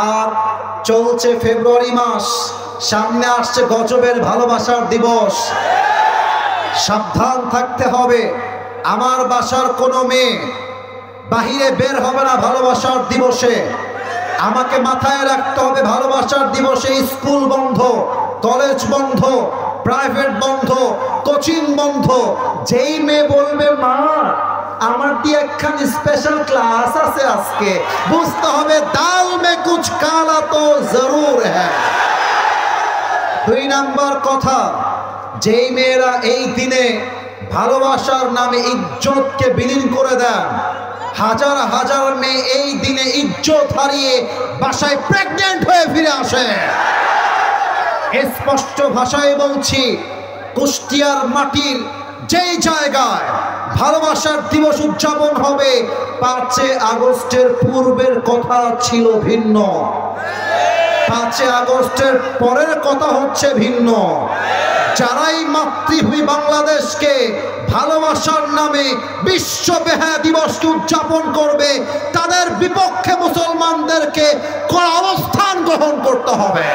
আর চলছে ফেব্রুয়ারি মাস, সামনে আসছে গজবের ভালোবাসার দিবস। সাবধান থাকতে হবে, আমার বাসার কোনো মেয়ে বাহিরে বের হবে না ভালোবাসার দিবসে। আমাকে মাথায় রাখতে হবে, ভালোবাসার দিবসে স্কুল বন্ধ, কলেজ বন্ধ, প্রাইভেট বন্ধ, কোচিং বন্ধ। যেই মেয়ে বলবে মা আমার দিয়ে একখান স্পেশাল ক্লাস আছে আজকে, বুঝতে হবে দাল মে কুছ কালা তো জরুর হ্যায়। 2 নাম্বার কথা, যেই মেয়েরা এই দিনে ভালোবাসার নামে ইজ্জতকে বিলীন করে দেন, হাজার হাজার মেয়ে এই দিনে ইজ্জত হারিয়ে বাসায় প্রেগন্যান্ট হয়ে ফিরে আসে। স্পষ্ট ভাষায় বলছি, কুষ্টিয়ার মাটির যেই জায়গায় ভালোবাসার দিবস উদযাপন হবে, 5 আগস্টের পূর্বের কথা ছিল ভিন্ন, 5 আগস্টের পরের কথা হচ্ছে ভিন্ন। যারাই মাতৃভূমি বাংলাদেশকে ভালোবাসার নামে বিশ্ব বেহায়া দিবসকে উদযাপন করবে, তাদের বিপক্ষে মুসলমানদেরকে কোন অবস্থান গ্রহণ করতে হবে।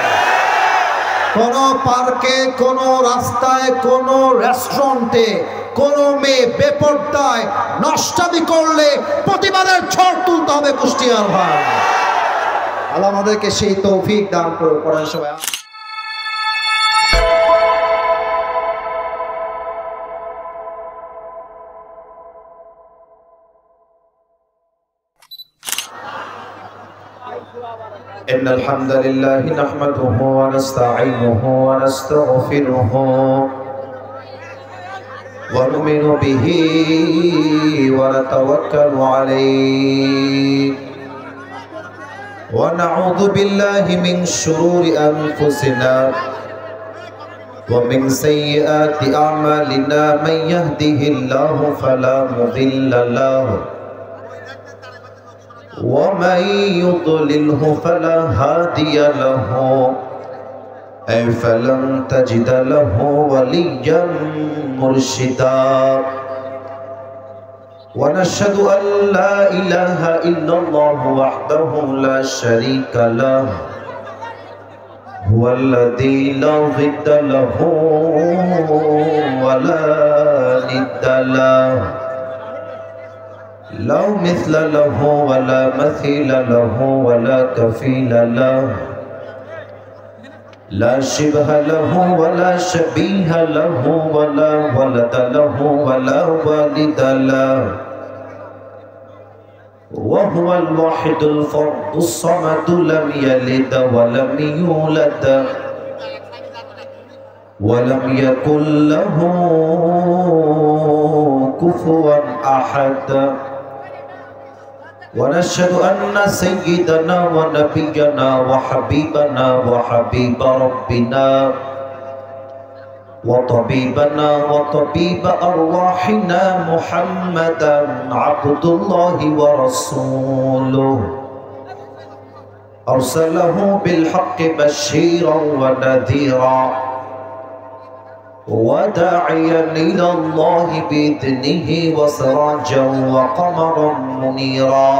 কোন পার্কে, কোন রাস্তায়, কোন রেস্টুরেন্টে কোন মেয়ে বেপরদায় নষ্টামি করলে প্রতিবাদের ঝড় তুলতে হবে কুষ্টিয়ার ভাই। আল্লাহ আমাদেরকে সেই তৌফিক দান করে। পড়েন সবাই। إن الحمد لله نحمده ونستعينه ونستغفره ونؤمن به ونتوكل عليه ونعوذ بالله من شرور أنفسنا ومن سيئات أعمالنا من يهده الله فلا مضل له ومن يضلله فلا هادي له فلن تجد له وليا مرشدا ونشهد أن لا إله إلا الله وحده لا شريك له هو الذي لا ضد له ولا ند له لا مثل له ولا مثيل له ولا كفيل له لا شبه له ولا شبيه له ولا ولد له ولا والد له وهو الواحد الفرد الصمد لم يلد ولم يولد ولم يكن له كفوا أحد ونشهد أن سيدنا ونبينا وحبيبنا وحبيب ربنا وطبيبنا وطبيب أرواحنا محمدا عبد الله ورسوله أرسله بالحق بشيرا ونذيرا وداعيا إلى الله بإذنه وسراجا وقمرا منيرا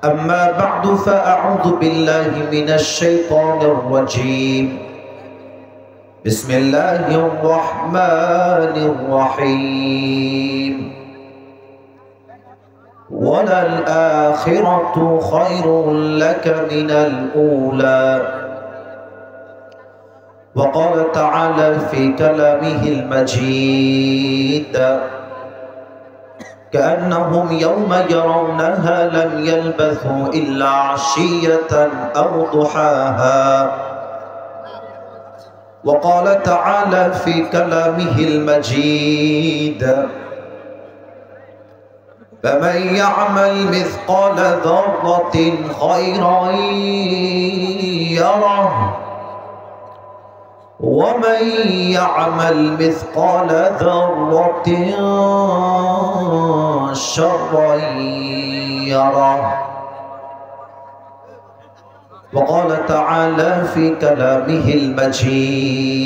أما بعد فأعوذ بالله من الشيطان الرجيم بسم الله الرحمن الرحيم وللآخرة خير لك من الأولى وقال تعالى في كلامه المجيد كأنهم يوم يرونها لم يلبثوا إلا عشية أو ضحاها وقال تعالى في كلامه المجيد فمن يعمل مثقال ذرة خيرا يره ومن يعمل مثقال ذرة شرا يره وقال تعالى في كلامه المجيد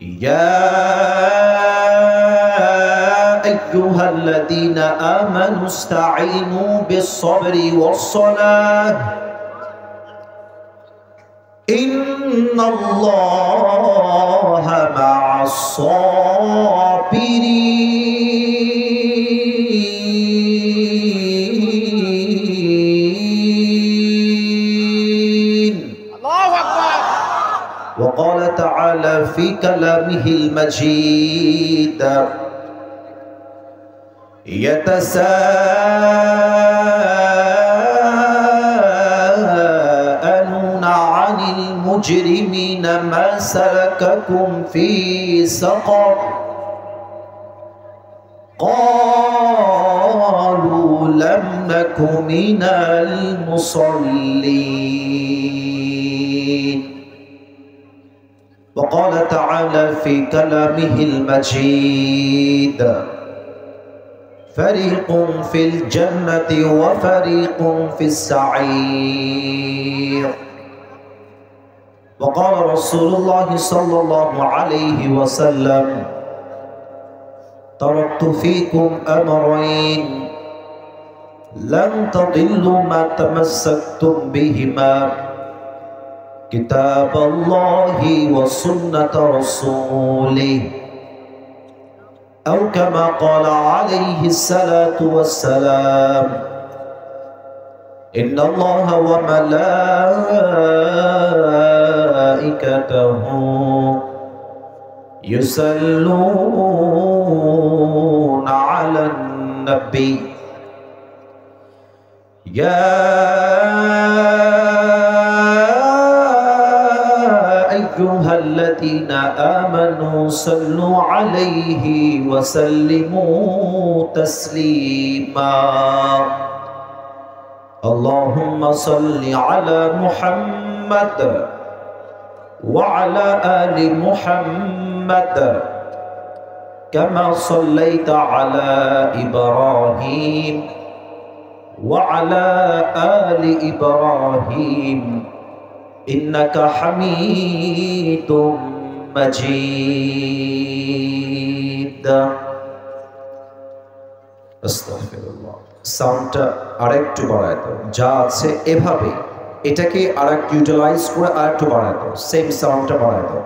يا আইয়ুহাল্লাযীনা আমানু ইসতাঈনু বিস-সাবরি ওয়াস-সালাহ ইন্নাল্লাহা মা'আস-সাবিরিন। আল্লাহু আকবার। وقال تعالى في كلامه المجيد يتساءلون عن المجرمين ما سلككم في سقر قالوا لم نك من المصلين وقال تعالى في كلامه المجيد فريق في الجنة وفريق في السعير وقال رسول الله صلى الله عليه وسلم تركت فيكم أمرين لن تضلوا ما تمسكتم بهما كتاب الله وسنة رسوله أو كما قال عليه الصلاة والسلام إن الله وملائكته يصلون على النبي يا أيها الذين آمنوا صلوا عليه وسلموا تسليما اللهم صل على محمد وعلى آل محمد كما صليت على إبراهيم وعلى آل إبراهيم إنك حميد مجيد আস্তাগফিরুল্লাহ। সাউন্ডটা আরেকটু বাড়ায় দাও, যা আছে এভাবে এটাকে আরেকটু ইউটিলাইজ করে আরেকটু বাড়ায় দাও, সেম সাউন্ডটা বাড়ায় দাও।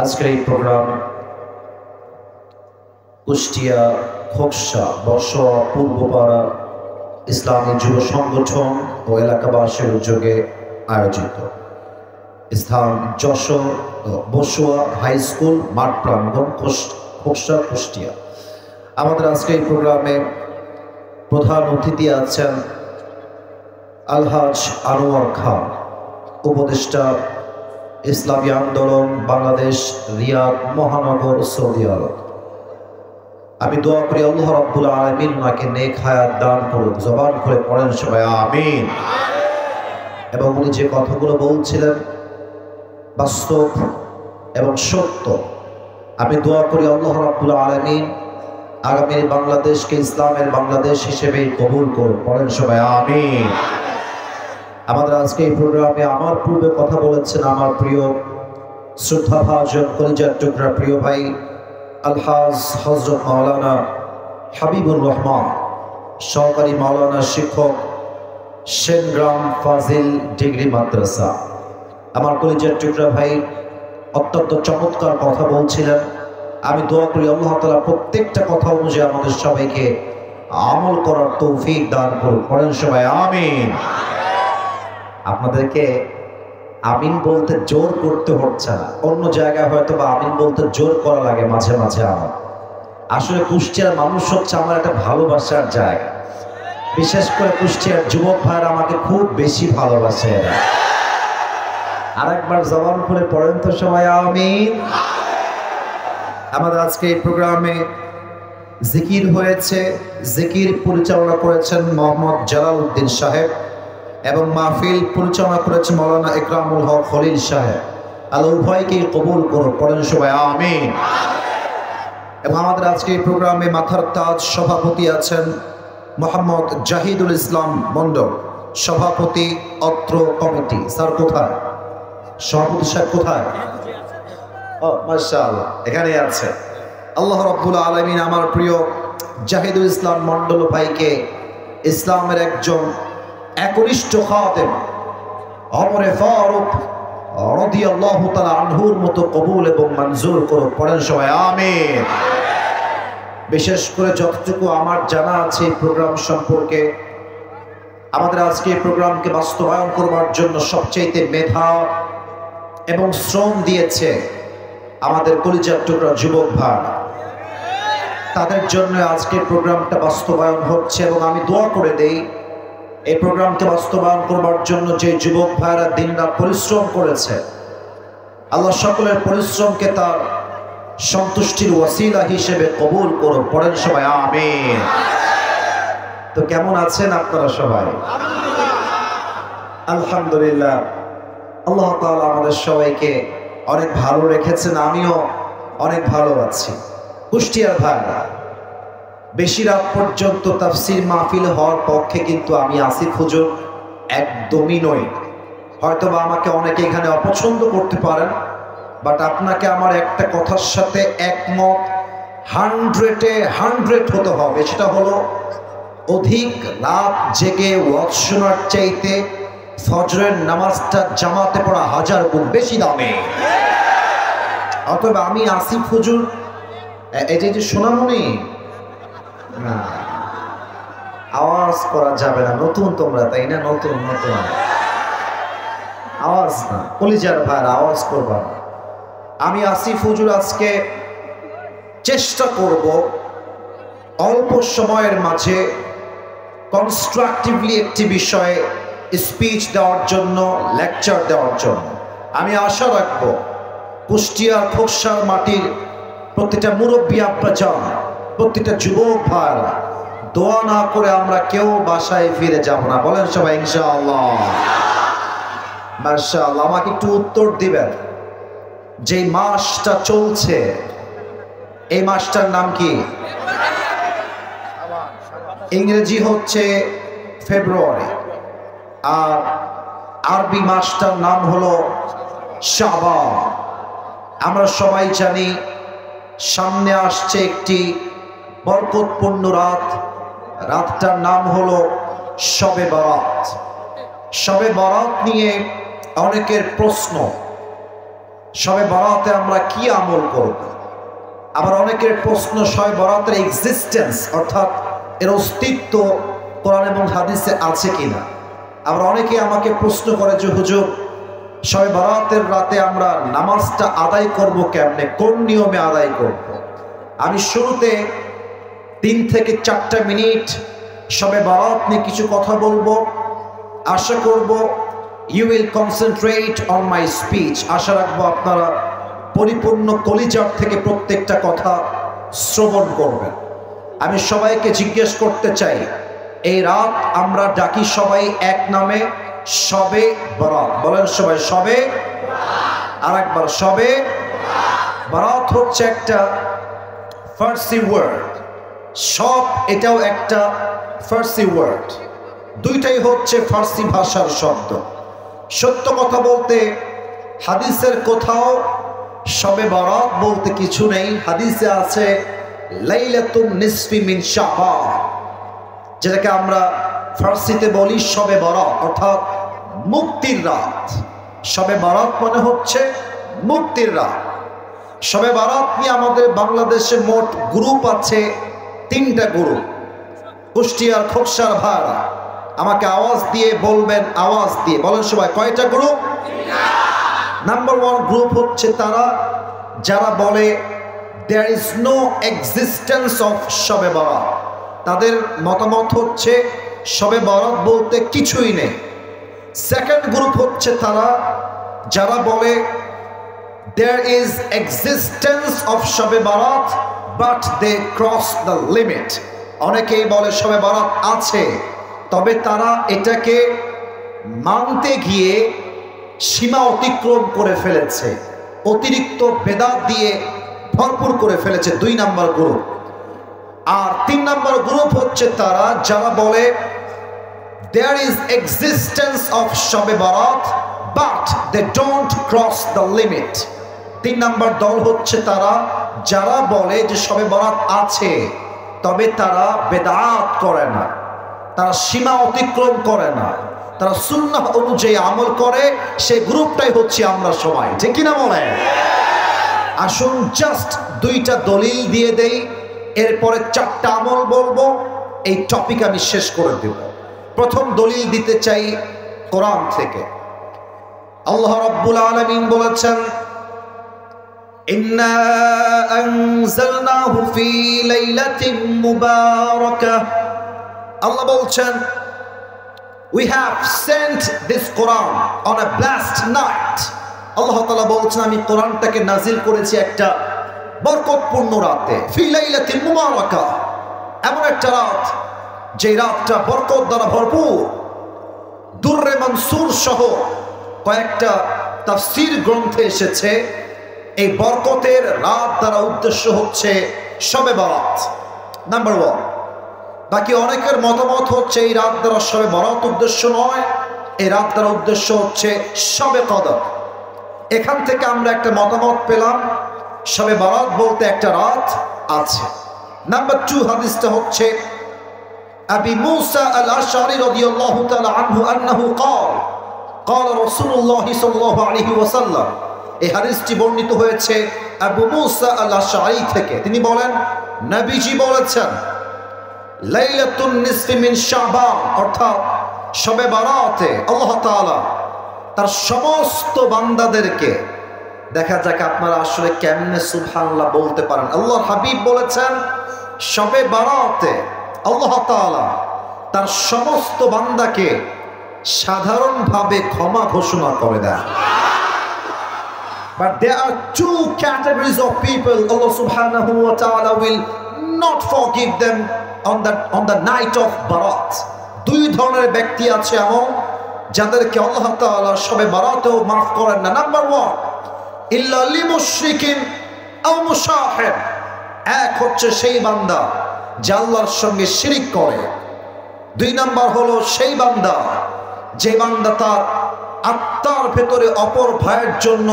আজকের এই প্রোগ্রাম কুষ্টিয়া খোকসা বসোয়া পূর্বপাড়া ইসলামী যুব সংগঠন ও এলাকাবাসীর উদ্যোগে আয়োজিত। স্থান যশোর বসুয়া হাই স্কুল মাঠ প্রাঙ্গণ খোকসা কুষ্টিয়া। আমাদের আজকে এই প্রোগ্রামে প্রধান অতিথি আছেন আলহাজ আনোয়ার খান, উপদেষ্টা ইসলামী আন্দোলন বাংলাদেশ, রিয়াদ মহানগর, সৌদি আরব। আমি দোয়া করি আল্লাহ রাব্বুল আলামিন ওনাকে নেক হায়াত দান করুন। জবান করে পড়েন সবাই আমিন। এবং উনি যে কথাগুলো বলছিলেন বাস্তব এবং সত্য। আমি দোয়া করি আল্লাহ রাব্বুল আলামিন আগামী বাংলাদেশকে ইসলামের বাংলাদেশ হিসেবে কবুল করুন। পড়েন সবাই আমিন। আমাদের আজকে এই প্রোগ্রামে আমার পূর্বে কথা বলেছেন আমার প্রিয় শ্রদ্ধাভাজন কলিজার টুকরা প্রিয় ভাই আলহাজ হযরত মাওলানা হাবিবুর রহমান, সহকারী মাওলানা শিক্ষক, সেনগ্রাম ফাজিল ডিগ্রি মাদ্রাসা। আমার কলিজার টুকরা ভাই অত্যন্ত চমৎকার কথা বলছিলেন। আমি দোয়া করি আল্লাহ তাআলা প্রত্যেকটা কথা অনুযায়ী আমাদের সবাইকে আমল করার তৌফিক দান করুন। পড়েন সবাই আমিন। আপনাদেরকে আমিন বলতে জোর করতে হচ্ছে না। অন্য জায়গায় হয়তো বা আমিন বলতে জোর করা লাগে মাঝে মাঝে। আমার আসলে কুষ্টিয়ার মানুষ হচ্ছে আমার একটা ভালোবাসার জায়গা। বিশেষ করে কুষ্টিয়ার যুবক ভাইরা আমাকে খুব বেশি ভালোবাসে। আরেকবার জবান খুলে পড়েন তো সবাই আমিন। আমাদের আজকে এই প্রোগ্রামে জিকির হয়েছে, জিকির পরিচালনা করেছেন মোহাম্মদ জালাল উদ্দিন সাহেব এবং মাহফিল পরিচালনা করেছেন মাওলানা ইকরামুল হক খলিল সাহেব। আল্লাহ উভয়কে কবুল করুন। পড়েন সবাই আমিন। এবং আমাদের আজকে এই প্রোগ্রামে মাথার তাজ সভাপতি আছেন মোহাম্মদ জাহিদুল ইসলাম মন্ডল, সভাপতি অত্র কমিটি। স্যার কোথায়? সভাপতি সাহেব কোথায়? ও মাশাআল্লাহ, এখানে আছে। আল্লাহ রাব্বুল আলামিন আমার প্রিয় জাহিদুল ইসলাম মন্ডল ভাইকে ইসলামের একজন একনিষ্ঠ খাদেম ওমরে ফারুক রাদিয়াল্লাহু তাআলা আনহুর মতো কবুল এবং মঞ্জুর করুন। পড়েন সবাই আমিন। বিশেষ করে যতটুকু আমার জানা আছে এই প্রোগ্রাম সম্পর্কে, আমাদের আজকে এই প্রোগ্রামকে বাস্তবায়ন করবার জন্য সবচেয়ে মেধা এবং শ্রম দিয়েছে আমাদের কলিজার টুকরা যুবক ভাই। তাদের জন্য আজকে প্রোগ্রামটা বাস্তবায়ন হচ্ছে এবং আমি দোয়া করে দেই এই প্রোগ্রামকে বাস্তবায়ন করবার জন্য যে যুবক ভাইরা দিনরাত পরিশ্রম করেছে, আল্লাহ সকলের পরিশ্রমকে তার সন্তুষ্টির ওয়াসিলা হিসেবে কবুল করুন। পড়েন সবাই আমিন। তো কেমন আছেন আপনারা সবাই? আলহামদুলিল্লাহ, আল্লাহ তাআলা আমাদের সবাইকে অনেক ভালো রেখেছেন, আমিও অনেক ভালো আছি। কুষ্টিয়ার ভাইরা, বেশি রাত পর্যন্ত তাফসীর মাহফিল হওয়ার পক্ষে কিন্তু আমি আসিফ হুজুর একদমই নই। হয়তোবা আমাকে অনেকে এখানে অপছন্দ করতে পারেন, বাট আপনাকে আমার একটা কথার সাথে একমত 100 হতে হবে। সেটা হলো অধিক রাত জেগে ওয়াজ শোনার চাইতে ফজরের নামাজটা জামাতে পড়া 1000 গুণ বেশি দামে। অথবা আমি আসিফ হুজুর এই যে সোনামণি, না আওয়াজ করা যাবে না, নতুন তোমরা তাই না? নতুন নতুন আওয়াজ না, কলিজার ভাইরা আওয়াজ করবা না। আমি আসিফ হুজুর আজকে চেষ্টা করব অল্প সময়ের মাঝে কনস্ট্রাকটিভলি একটি বিষয়ে স্পিচ দেওয়ার জন্য, লেকচার দেওয়ার জন্য। আমি আশা রাখবো কুষ্টিয়ার খোকসার মাটির প্রত্যেকটা মুরব্বী আব্বাজান, প্রত্যেকটা যুবক ভাইরা দোয়া না করে আমরা কেউ বাসায় ফিরে যাব না। বলেন সবাই ইনশাআল্লাহ। মাশাআল্লাহ। আমাকে একটু উত্তর দিবেন, যে মাসটা চলছে এই মাসটার নাম কি? ইংরেজি হচ্ছে ফেব্রুয়ারি, আর আরবি মাসটার নাম হলো শাবান। আমরা সবাই জানি সামনে আসছে একটি বরকতপূর্ণ রাত, রাতটার নাম হলো শবে বরাত। শবে বরাত নিয়ে অনেকের প্রশ্ন, শবে বরাতে আমরা কি আমল করব? আবার অনেকের প্রশ্ন শবে বরাতের এক্সিস্টেন্স অর্থাৎ এর অস্তিত্ব কোরআন এবং হাদিসে আছে কিনা। আবার অনেকে আমাকে প্রশ্ন করে যে হুজুর শবে বরাতের রাতে আমরা নামাজটা আদায় করব কেমনে, কোন নিয়মে আদায় করব? আমি শুরুতে 3 থেকে 4টা মিনিট শবে বরাত নিয়ে কিছু কথা বলবো। আশা করব you will concentrate on my speech. আশা রাখবো আপনারা পরিপূর্ণ কলিজার থেকে প্রত্যেকটা কথা শ্রবণ করবেন। আমি সবাইকে জিজ্ঞেস করতে চাই, এই রাত আমরা ডাকি সবাই এক নামে শবে বরাত। বলেন সবাই শবে। আর একবার শবে বরাত হচ্ছে একটা ফার্সি ওয়ার্ড, সব এটাও একটা ফার্সি ওয়ার্ড, দুইটাই হচ্ছে ফার্সি ভাষার শব্দ। সত্য কথা বলতে হাদিসের কোথাও শবে বরাত বলতে কিছু নেই। হাদিসে আছে লাইলাতুন নিসফি মিন শাবান, যেটাকে আমরা ফার্সিতে বলি শবে বরাত অর্থাৎ মুক্তির রাত। শবে বরাত মানে হচ্ছে মুক্তির রাত। শবে বরাত নিয়ে আমাদের বাংলাদেশে মোট গ্রুপ আছে 3টা গ্রুপ। কুষ্টিয়ার খোকসার ভাইরা আমাকে আওয়াজ দিয়ে বলবেন, আওয়াজ দিয়ে বলেন সবাই কয়টা গ্রুপ? নাম্বার 1 গ্রুপ হচ্ছে তারা যারা বলে there is no existence of শবে বরাত। তাদের মতামত হচ্ছে শবে বরাত বলতে কিছুই নেই। সেকেন্ড গ্রুপ হচ্ছে তারা যারা বলে there is existence of শবে বরাত but they cross the limit। অনেকেই বলে শবে বরাত আছে, তবে তারা এটাকে মানতে গিয়ে সীমা অতিক্রম করে ফেলেছে, অতিরিক্ত বেদাত দিয়ে ভরপুর করে ফেলেছে। 2 নাম্বার গ্রুপ। আর 3 নাম্বার গ্রুপ হচ্ছে তারা যারা বলে there is existence of শবে বরাত but they don't cross the limit। 3 number দল হচ্ছে তারা যারা বলে যে শবে বরাত আছে, তবে তারা বেদাত করে না, তারা সীমা অতিক্রম করে না, তারা সুন্নাহ অনুযায়ী আমল করে, সেই গ্রুপটাই হচ্ছে আমরা সবাই, ঠিক কিনা বলে? আসুন জাস্ট দুইটা দলিল দিয়ে দেই, এরপরে চারটা আমল বলবো, এই টপিক আমি শেষ করে দেব। প্রথম দলিল দিতে চাই কোরআন থেকে। আল্লাহ রাব্বুল আলামিন বলেছেন, ইন্না আনজালনাহু ফি লাইলাতিন মুবারাকাহ। আল্লাহ বলছেন, we have sent this Quran on a blessed night. আল্লাহ তাআলা বলছেন, আমি কোরআনটাকে নাজিল করেছি একটা বরকতপূর্ণ রাতে, ফি লাইলাতিন মুবারাকাহ, এমন একটা রাত যে রাতটা বরকত দ্বারা ভরপুর। দুররে মনসুর সহ কয়েকটা তাফসীর গ্রন্থে এসেছে এই বরকতের রাত দ্বারা উদ্দেশ্য হচ্ছে শবে বরাত, নাম্বার 1। বাকি অনেকের মতামত হচ্ছে এই রাত দ্বারা শবে বরাত উদ্দেশ্য নয়, এই রাত দ্বারা উদ্দেশ্য হচ্ছে শবে কদর। এখান থেকে আমরা একটা মতামত পেলাম, শবে বরাত বলতে একটা রাত আছে। নাম্বার 2 হাদিসটা হচ্ছে আবি মুসা আল আশআরি রাদিয়াল্লাহু তাআলা আনহু আন্নাহু قال قال رسول الله صلى الله عليه وسلم। এই হাদিসটি বর্ণিত হয়েছে আবু মুসা আল আশআরি থেকে। তিনি বলেন, নবীজি বলেছেন, লাইলাতুন নিসফি মিন শাবান, অর্থাৎ শবে বরাতে আল্লাহ তাআলা তার সমস্ত বান্দাদেরকে, দেখা যাক আপনারা আসলে কেমনে সুবহানাল্লাহ বলতে পারেন। আল্লাহর হাবিব বলেছেন, শবে বরাতে আল্লাহ তাআলা তার সমস্ত বান্দাকে সাধারণভাবে ক্ষমা ঘোষণা করে দেন। But there are two categories of people Allah subhanahu wa ta'ala will not forgive them on the night of Barat. দুই ধরনের ব্যক্তি আছে এমন যাদেরকে আল্লাহ তাআলা শবে বরাতেও মাফ করেন না। নাম্বার 1, ইল্লা লিমুশরিকিন আও মুশাহির। এক হচ্ছে সেই বান্দা যে আল্লাহর সঙ্গে শিরিক করে। 2 নাম্বার হলো সেই বান্দা যে বান্দা তার আত্মার ভেতরে অপর ভাইয়ের জন্য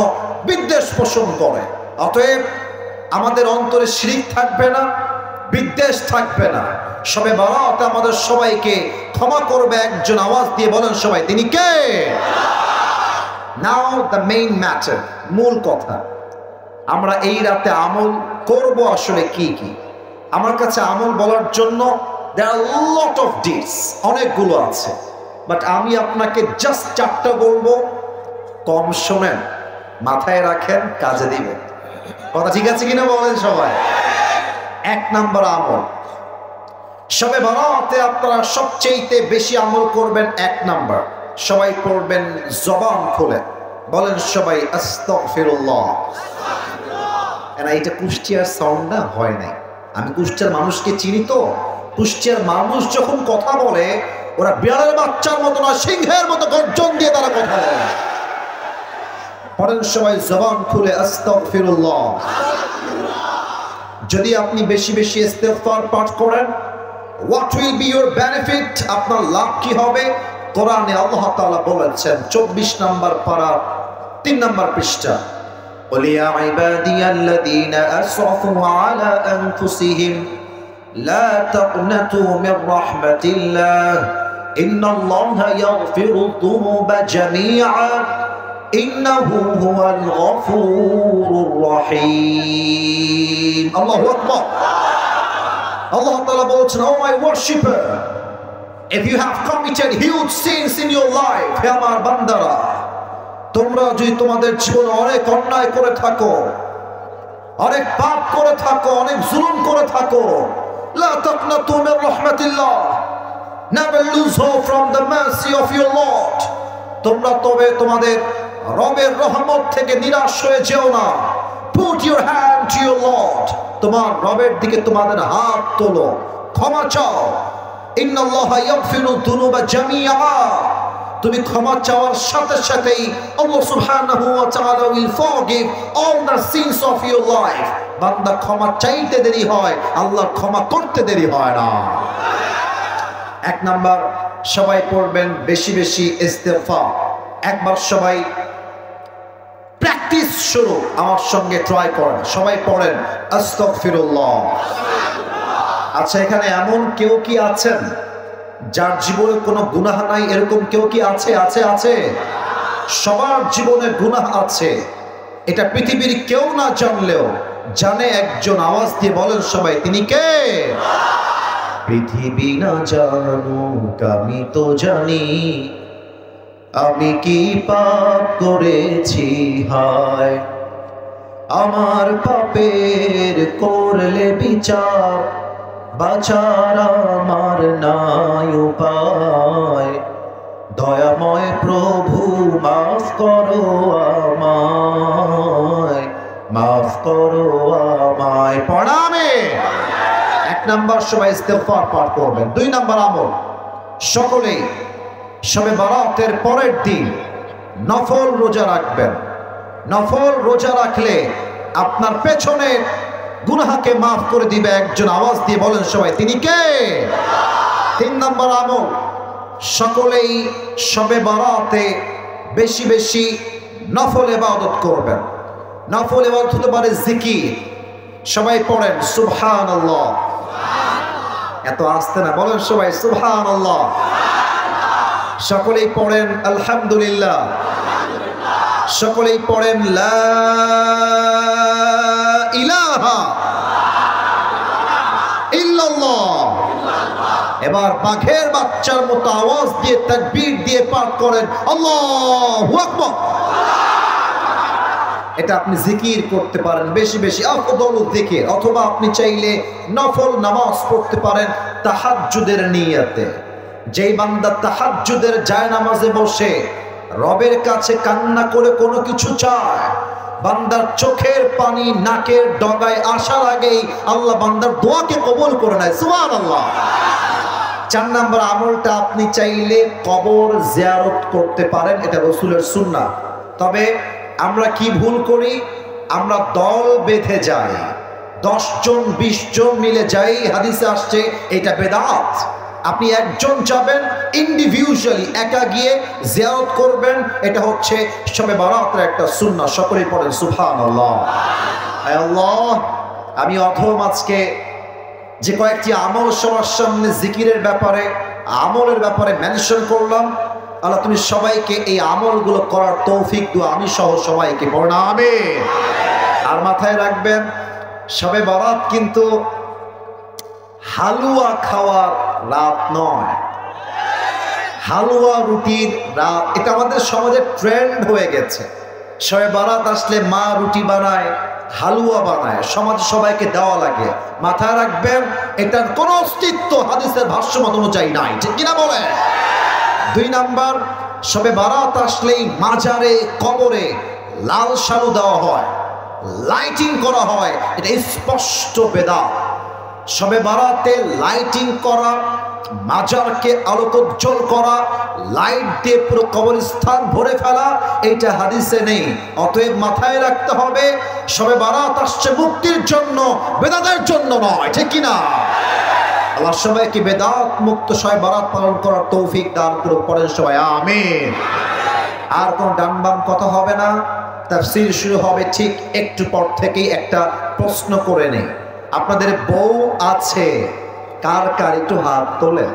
বিদ্বেষ পোষণ করে। অতএব আমাদের অন্তরে শিরিক থাকবে না, বিদ্বেষ থাকবে না। শবে বরাতে আমাদের সবাইকে ক্ষমা করবে একজন। আওয়াজ দিয়ে বলেন সবাই, তিনি কে? নাও দ্য মেইন ম্যাটার, মূল কথা, আমরা এই রাতে আমল করব আসলে কি কি? আমার কাছে আমল বলার জন্য there are a lot of deeds, অনেকগুলো আছে, বাট আমি আপনাকে জাস্ট 4টা বলবো। কম শোনেন, মাথায় রাখেন, কাজে দিবেন। কথা ঠিক আছে কিনা বলেন সবাই? 1 নাম্বার আমল, শবে বরাতে আপনারা সবচেয়ে বেশি আমল করবেন। 1 নাম্বার, সবাই পড়বেন জবান খুলে, বলেন সবাই আস্তাগফিরুল্লাহ। এরা এটা কুষ্টিয়ার সাউন্ড না, হয় নাই। আমি কুষ্টিয়ার মানুষকে চিনি তো। কুষ্টিয়ার মানুষ যখন কথা বলে ওরা বিড়ালের বাচ্চার মতো না, সিংহের মতো গর্জন দিয়ে তারা কথা বলে। পড়েন সবাই জবান খুলে আস্তাগফিরুল্লাহ। যদি আপনি বেশি বেশি ইস্তেগফার পাঠ করেন, what will be your benefit? আপনার লাভ কি হবে? কোরআনে আল্লাহ তাআলা বলেছেন 24 নম্বর পারা 3 নম্বর পৃষ্ঠা, قل يا عبادي الذين أسرفوا على أنفسهم لا تقنطوا من رحمة الله إن الله يغفر الذنوب جميعا إنه هو الغفور الرحيم. الله أكبر. Allah Ta'ala বলছেন, oh my worshipper, if you have committed huge sins in your life, হে আমার বান্দারা, তোমরা যদি তোমাদের জীবনে অনেক অন্যায় করে থাকো, অনেক পাপ করে থাকো, অনেক জুলুম করে থাকো, লা তাকনাতু Mir রাহমাতিল্লাহ, never lose hope from the mercy of your Lord. তোমরা তবে তোমাদের রবের রহমত থেকে নিরাশ হয়ে যেও না। Put your hand to your Lord. তোমার রবের দিকে তোমাদের হাত তোলো, ক্ষমা চাও। ইন্নাল্লাহা ইয়াগফিরু যুনুবা জামিআ। তুমি ক্ষমা চাওয়ার সাথে সাথেই আল্লাহ সুবহানাহু ওয়া তাআলা will forgive all the sins of your life. বান্দা ক্ষমা চাইতে দেরি হয়, আল্লাহ ক্ষমা করতে দেরি হয় না। 1 নাম্বার, সবাই পড়বেন বেশি বেশি ইস্তেগফার। একবার সবাই প্র্যাকটিস শুরু। আমার সঙ্গে ট্রাই করেন, সবাই পড়েন আস্তাগফিরুল্লাহ। আচ্ছা, এখানে এমন কেউ কি আছেন যার জীবনে কোনো গুনাহ নাই? এরকম কেউ কি আছে? আছে, আছে। সবার জীবনে গুনাহ আছে, এটা পৃথিবীর কেউ না জানলেও জানে একজন। আওয়াজ দিয়ে বলেন সবাই, তিনি কে? পৃথিবী না জানুক আমি তো জানি, আমি কি পাপ করেছি হায়। আমার পাপের করলে বিচার, বাঁচার আমার নাই উপায়। দয়াময় প্রভু মাফ করো আমায়, মাফ করো আমায়। পড়াবে এক নাম্বার সবাই ইস্তেগফার পাঠ করবেন। 2 নাম্বার আমল, সকলেই শবে বরাতের পরের দিন নফল রোজা রাখবেন। নফল রোজা রাখলে আপনার পেছনের গুনাহকে মাফ করে দিবে একজন। আওয়াজ দিয়ে বলেন সবাই, তিনি কে? 3 নাম্বার আমল, সকলেই শবে বরাতে বেশি বেশি নফল ইবাদত করবেন। নফল ইবাদত হতে পারে জিকির। সবাই পড়েন সুবহানাল্লাহ। এত আস্তে না, বলেন সবাই সুবহানাল্লাহ। সকলেই পড়েন আলহামদুলিল্লাহ। সকলেই পড়েন লা ইলাহা ইল্লাল্লাহ। এবার বাঘের বাচ্চার মতো আওয়াজ দিয়ে তাকবীর দিয়ে পাঠ করেন আল্লাহু আকবার। এটা আপনি জিকির করতে পারেন বেশি বেশি, আফদলুল জিকির। অথবা আপনি চাইলে নফল নামাজ পড়তে পারেন তাহাজ্জুদের নিয়তে। যেই বান্দা তাহাজ্জুদের জায়নামাজে বসে রবের কাছে কান্না করে কোনো কিছু চায়, বান্দার চোখের পানি নাকের ডগায় আসার আগেই আল্লাহ বান্দার দোয়াকে কবুল করে নেয়। সুবহানাল্লাহ। 4 নাম্বার আমলটা, আপনি চাইলে কবর জিয়ারত করতে পারেন, এটা রাসূলের সুন্নাহ। তবে আমরা কি ভুল করি? আমরা দল বেঁধে যাই, 10 জন 20 জন মিলে যাই। হাদিসে আসছে এটা বেদাত। আপনি একজন যাবেন ইন্ডিভিজুয়ালি, একা গিয়ে জিয়ারত করবেন, এটা হচ্ছে শবে বরাতের একটা সুন্নাহ। সকলেই পড়েন সুবহানাল্লাহ। আয় আল্লাহ, আমি অথম আজকে যে কয়েকটি আমল সবার সামনে জিকিরের ব্যাপারে, আমলের ব্যাপারে মেনশন করলাম, আল্লাহ তুমি সবাইকে এই আমলগুলো করার তৌফিক দাও, আমি সহ সবাইকে। পড়েন আমিন। আর মাথায় রাখবেন, শবে বরাত কিন্তু হালুয়া খাওয়ার রাত নয়, হালুয়া রুটির রাত। এটা আমাদের সমাজে ট্রেন্ড হয়ে গেছে। শবে বরাত আসলে মা রুটি বানায়, হালুয়া বানায়, সমাজে সবাইকে দেওয়া লাগে। মাথায় রাখবেন, এটার কোনো অস্তিত্ব হাদিসের ভাষ্যমত অনুযায়ী নাই, ঠিক কিনা বলে? 2 নাম্বার, শবে বরাত আসলেই মাজারে কবরে লাল শালু দেওয়া হয়, লাইটিং করা হয়, এটা স্পষ্ট বেদাত। শবে বরাতে লাইটিং করা, মাজারকে আলোকোজ্জ্বল করা, লাইট দিয়ে পুরো কবরস্থান ভরে ফেলা, এইটা হাদিসে নেই। অতএব মাথায় রাখতে হবে, শবে বরাত আসছে মুক্তির জন্য, বেদাতের জন্য নয়, ঠিক কিনা? আল্লাহ সবাইকে বেদাত মুক্ত শবে বরাত পালন করার তৌফিক দান করুক। পড়েন সবাই আমিন। আর কোন ডান বাম কথা হবে না, তাফসীর শুরু হবে ঠিক একটু পর থেকেই। একটা প্রশ্ন করে নেই, আপনাদের বউ আছে কার কার? একটু হাত তোলেন।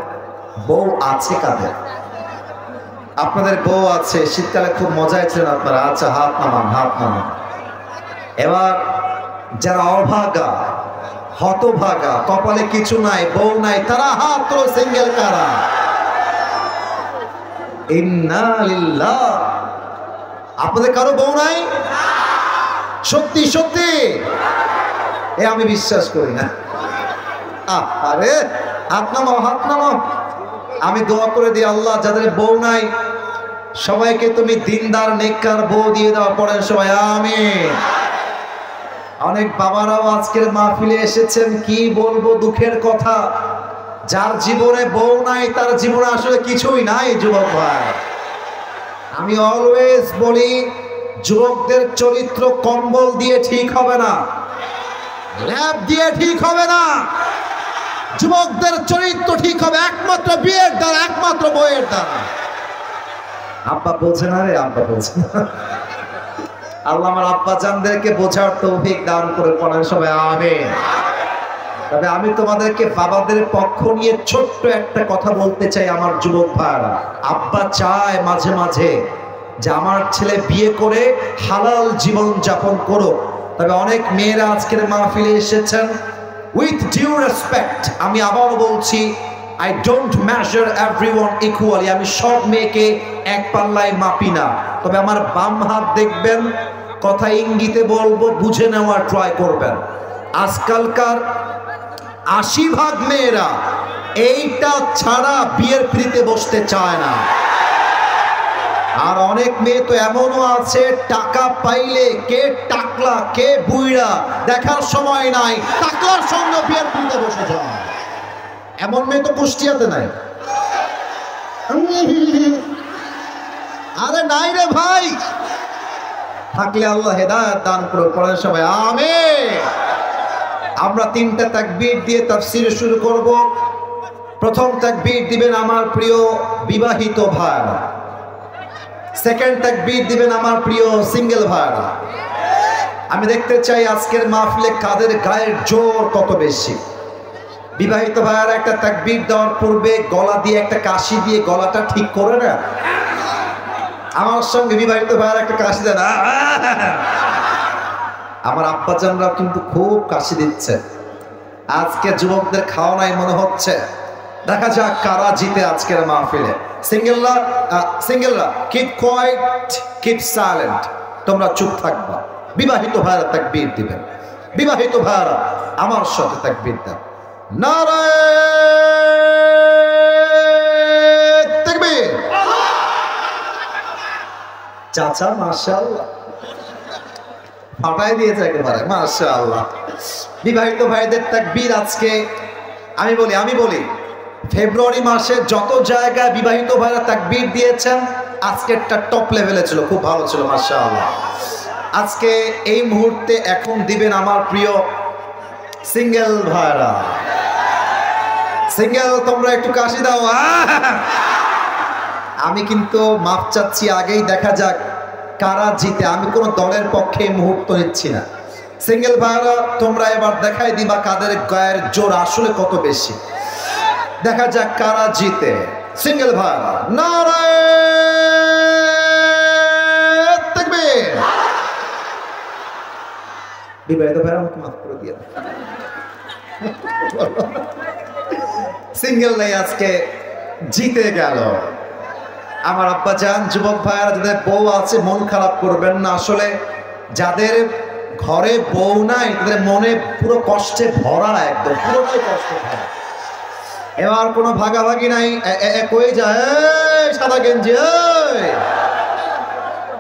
বউ আছে কাদের? আপনাদের বউ আছে, শীতকালে খুব মজায় ছিলেন আপনারা। আচ্ছা, হাত নামান, হাত নামান। এবার যারা অভাগা, হতভাগা, কপালে কিছু নাই, বউ নাই, তারা হাত তোলো। সিঙ্গেল কারা? ইন্না লিল্লাহ। আপনাদের কারো বউ নাই? সত্যি সত্যি? আমি বিশ্বাস করি না। আরে হাত নামাও, হাত নামাও। আমি দোয়া করে দিই, আল্লাহ যাদের বউ নাই সবাইকে তুমি দিনদার নেককার বউ দিয়ে দাও। পড়েন সবাই আমিন। অনেক বাবারাও আজকের মাহফিলে এসেছেন, কি বলবো দুঃখের কথা, যার জীবনে বউ নাই তার জীবনে আসলে কিছুই নাই। যুবক ভাই, আমি অলওয়েজ বলি, যুবকদের চরিত্র কম্বল দিয়ে ঠিক হবে না, ল্যাব দিয়ে ঠিক হবে না। যুবকদের চরিত্র ঠিক হবে একমাত্র বিয়ের দ্বারা, একমাত্র বইয়ের দ্বারা। আব্বা বলছে না রে, আব্বা বলছে না। আল্লাহ আমার আব্বা জানদেরকে বোঝার তৌফিক দান করে পড়েন সবাই আমিন। তবে আমি তোমাদেরকে বাবাদের পক্ষ নিয়ে ছোট্ট একটা কথা বলতে চাই আমার যুবক ভাইরা। আব্বা চায় মাঝে মাঝে যে আমার ছেলে বিয়ে করে হালাল জীবন যাপন করুক। তবে অনেক মেয়েরা আজকের মাহফিলে এসেছেন, উইথ ডিউ রেসপেক্ট আমি আবারও বলছি, I don't measure everyone equally। আমি সব মেয়েকে এক পাল্লায় মাপি না। তবে আমার বাম হাত দেখবেন, কথা ইঙ্গিতে বলবো, বুঝে নেওয়ার ট্রাই করবেন। আজকালকার 80% মেয়েরা এইটা ছাড়া বিয়ের পিড়িতে বসতে চায় না। আর অনেক মেয়ে তো এমনও আছে, টাকা পাইলে কে টাকলা কে বুইড়া দেখার সময় নাই, টাকলার সঙ্গে বিয়ের পিড়িতে বসে যায়। এমন মেয়ে তো কুষ্টিয়াতে নাই। আরে নাই রে ভাই, থাকলে আল্লাহ হেদায়েত দান করে পড়েন সবাই আমিন। আমরা 3টা তাকবীর দিয়ে তাফসীর শুরু করব। প্রথম তাকবীর দিবেন আমার প্রিয় বিবাহিত ভাইরা, সেকেন্ড তাকবীর দিবেন আমার প্রিয় সিঙ্গেল ভাইরা। আমি দেখতে চাই আজকের মাহফিলে কাদের গায়ের জোর কত বেশি। বিবাহিত ভাইয়ারা একটা তাকবীর দেওয়ার পূর্বে গলা দিয়ে একটা কাশি দিয়ে গলাটা ঠিক করে না। আমার সঙ্গে বিবাহিত ভাইয়ারা একটা কাশি দেন। আমার আব্বাজানরা কিন্তু খুব কাশি দিচ্ছে। আজকে যুবকদের খাওয়া নাই মনে হচ্ছে। দেখা যাক কারা জিতে আজকের মাহফিলে। সিঙ্গেলরা কিপ কোয়াইট, কিপ সাইলেন্ট, তোমরা চুপ থাকবা। বিবাহিত ভাইয়ারা তাকবীর দিবেন। বিবাহিত ভাইয়ারা আমার সাথে তাকবীর দেন। নারায়ে তাকবীর। চাচা মাশাআল্লাহ ফাটাই দিয়েছে একেবারে, মাশাআল্লাহ। বিবাহিত ভাইদের তাকবীর আজকে আমি বলি ফেব্রুয়ারি মাসে যত জায়গায় বিবাহিত ভাইরা তাকবীর দিয়েছেন, আজকেরটা টপ লেভেলে ছিল, খুব ভালো ছিল মাশাআল্লাহ। আজকে এই মুহূর্তে এখন দিবেন আমার প্রিয় সিঙ্গেল ভাইরা। সিঙ্গেল তোমরা একটু কাশি দাও। আমি কিন্তু মাপ চাচ্ছি, আগেই দেখা যাক কারা জিতে। আমি কোনো দলের পক্ষে মুহূর্ত নিচ্ছি না। সিঙ্গেল ভাইরা তোমরা এবার দেখাই দিবা কাদের গায়ের জোর আসলে কত বেশি। দেখা যাক কারা জিতে। সিঙ্গেল ভাইরা নারায়ে তাকবীর। বিবাহিত ভাইরা আমাকে মাফ করে দিয়ে। সিঙ্গেল নাই আজকে জিতে গেল। আমার আব্বা জান, যুবক ভাইয়ারা যাদের বউ আছে মন খারাপ করবেন না। আসলে যাদের ঘরে বউ নাই তাদের মনে পুরো কষ্টে ভরা, একদম পুরোটাই কষ্ট ভরা। এবার কোনো ভাগাভাগি নাই। কই যায় সাদা গেঞ্জি,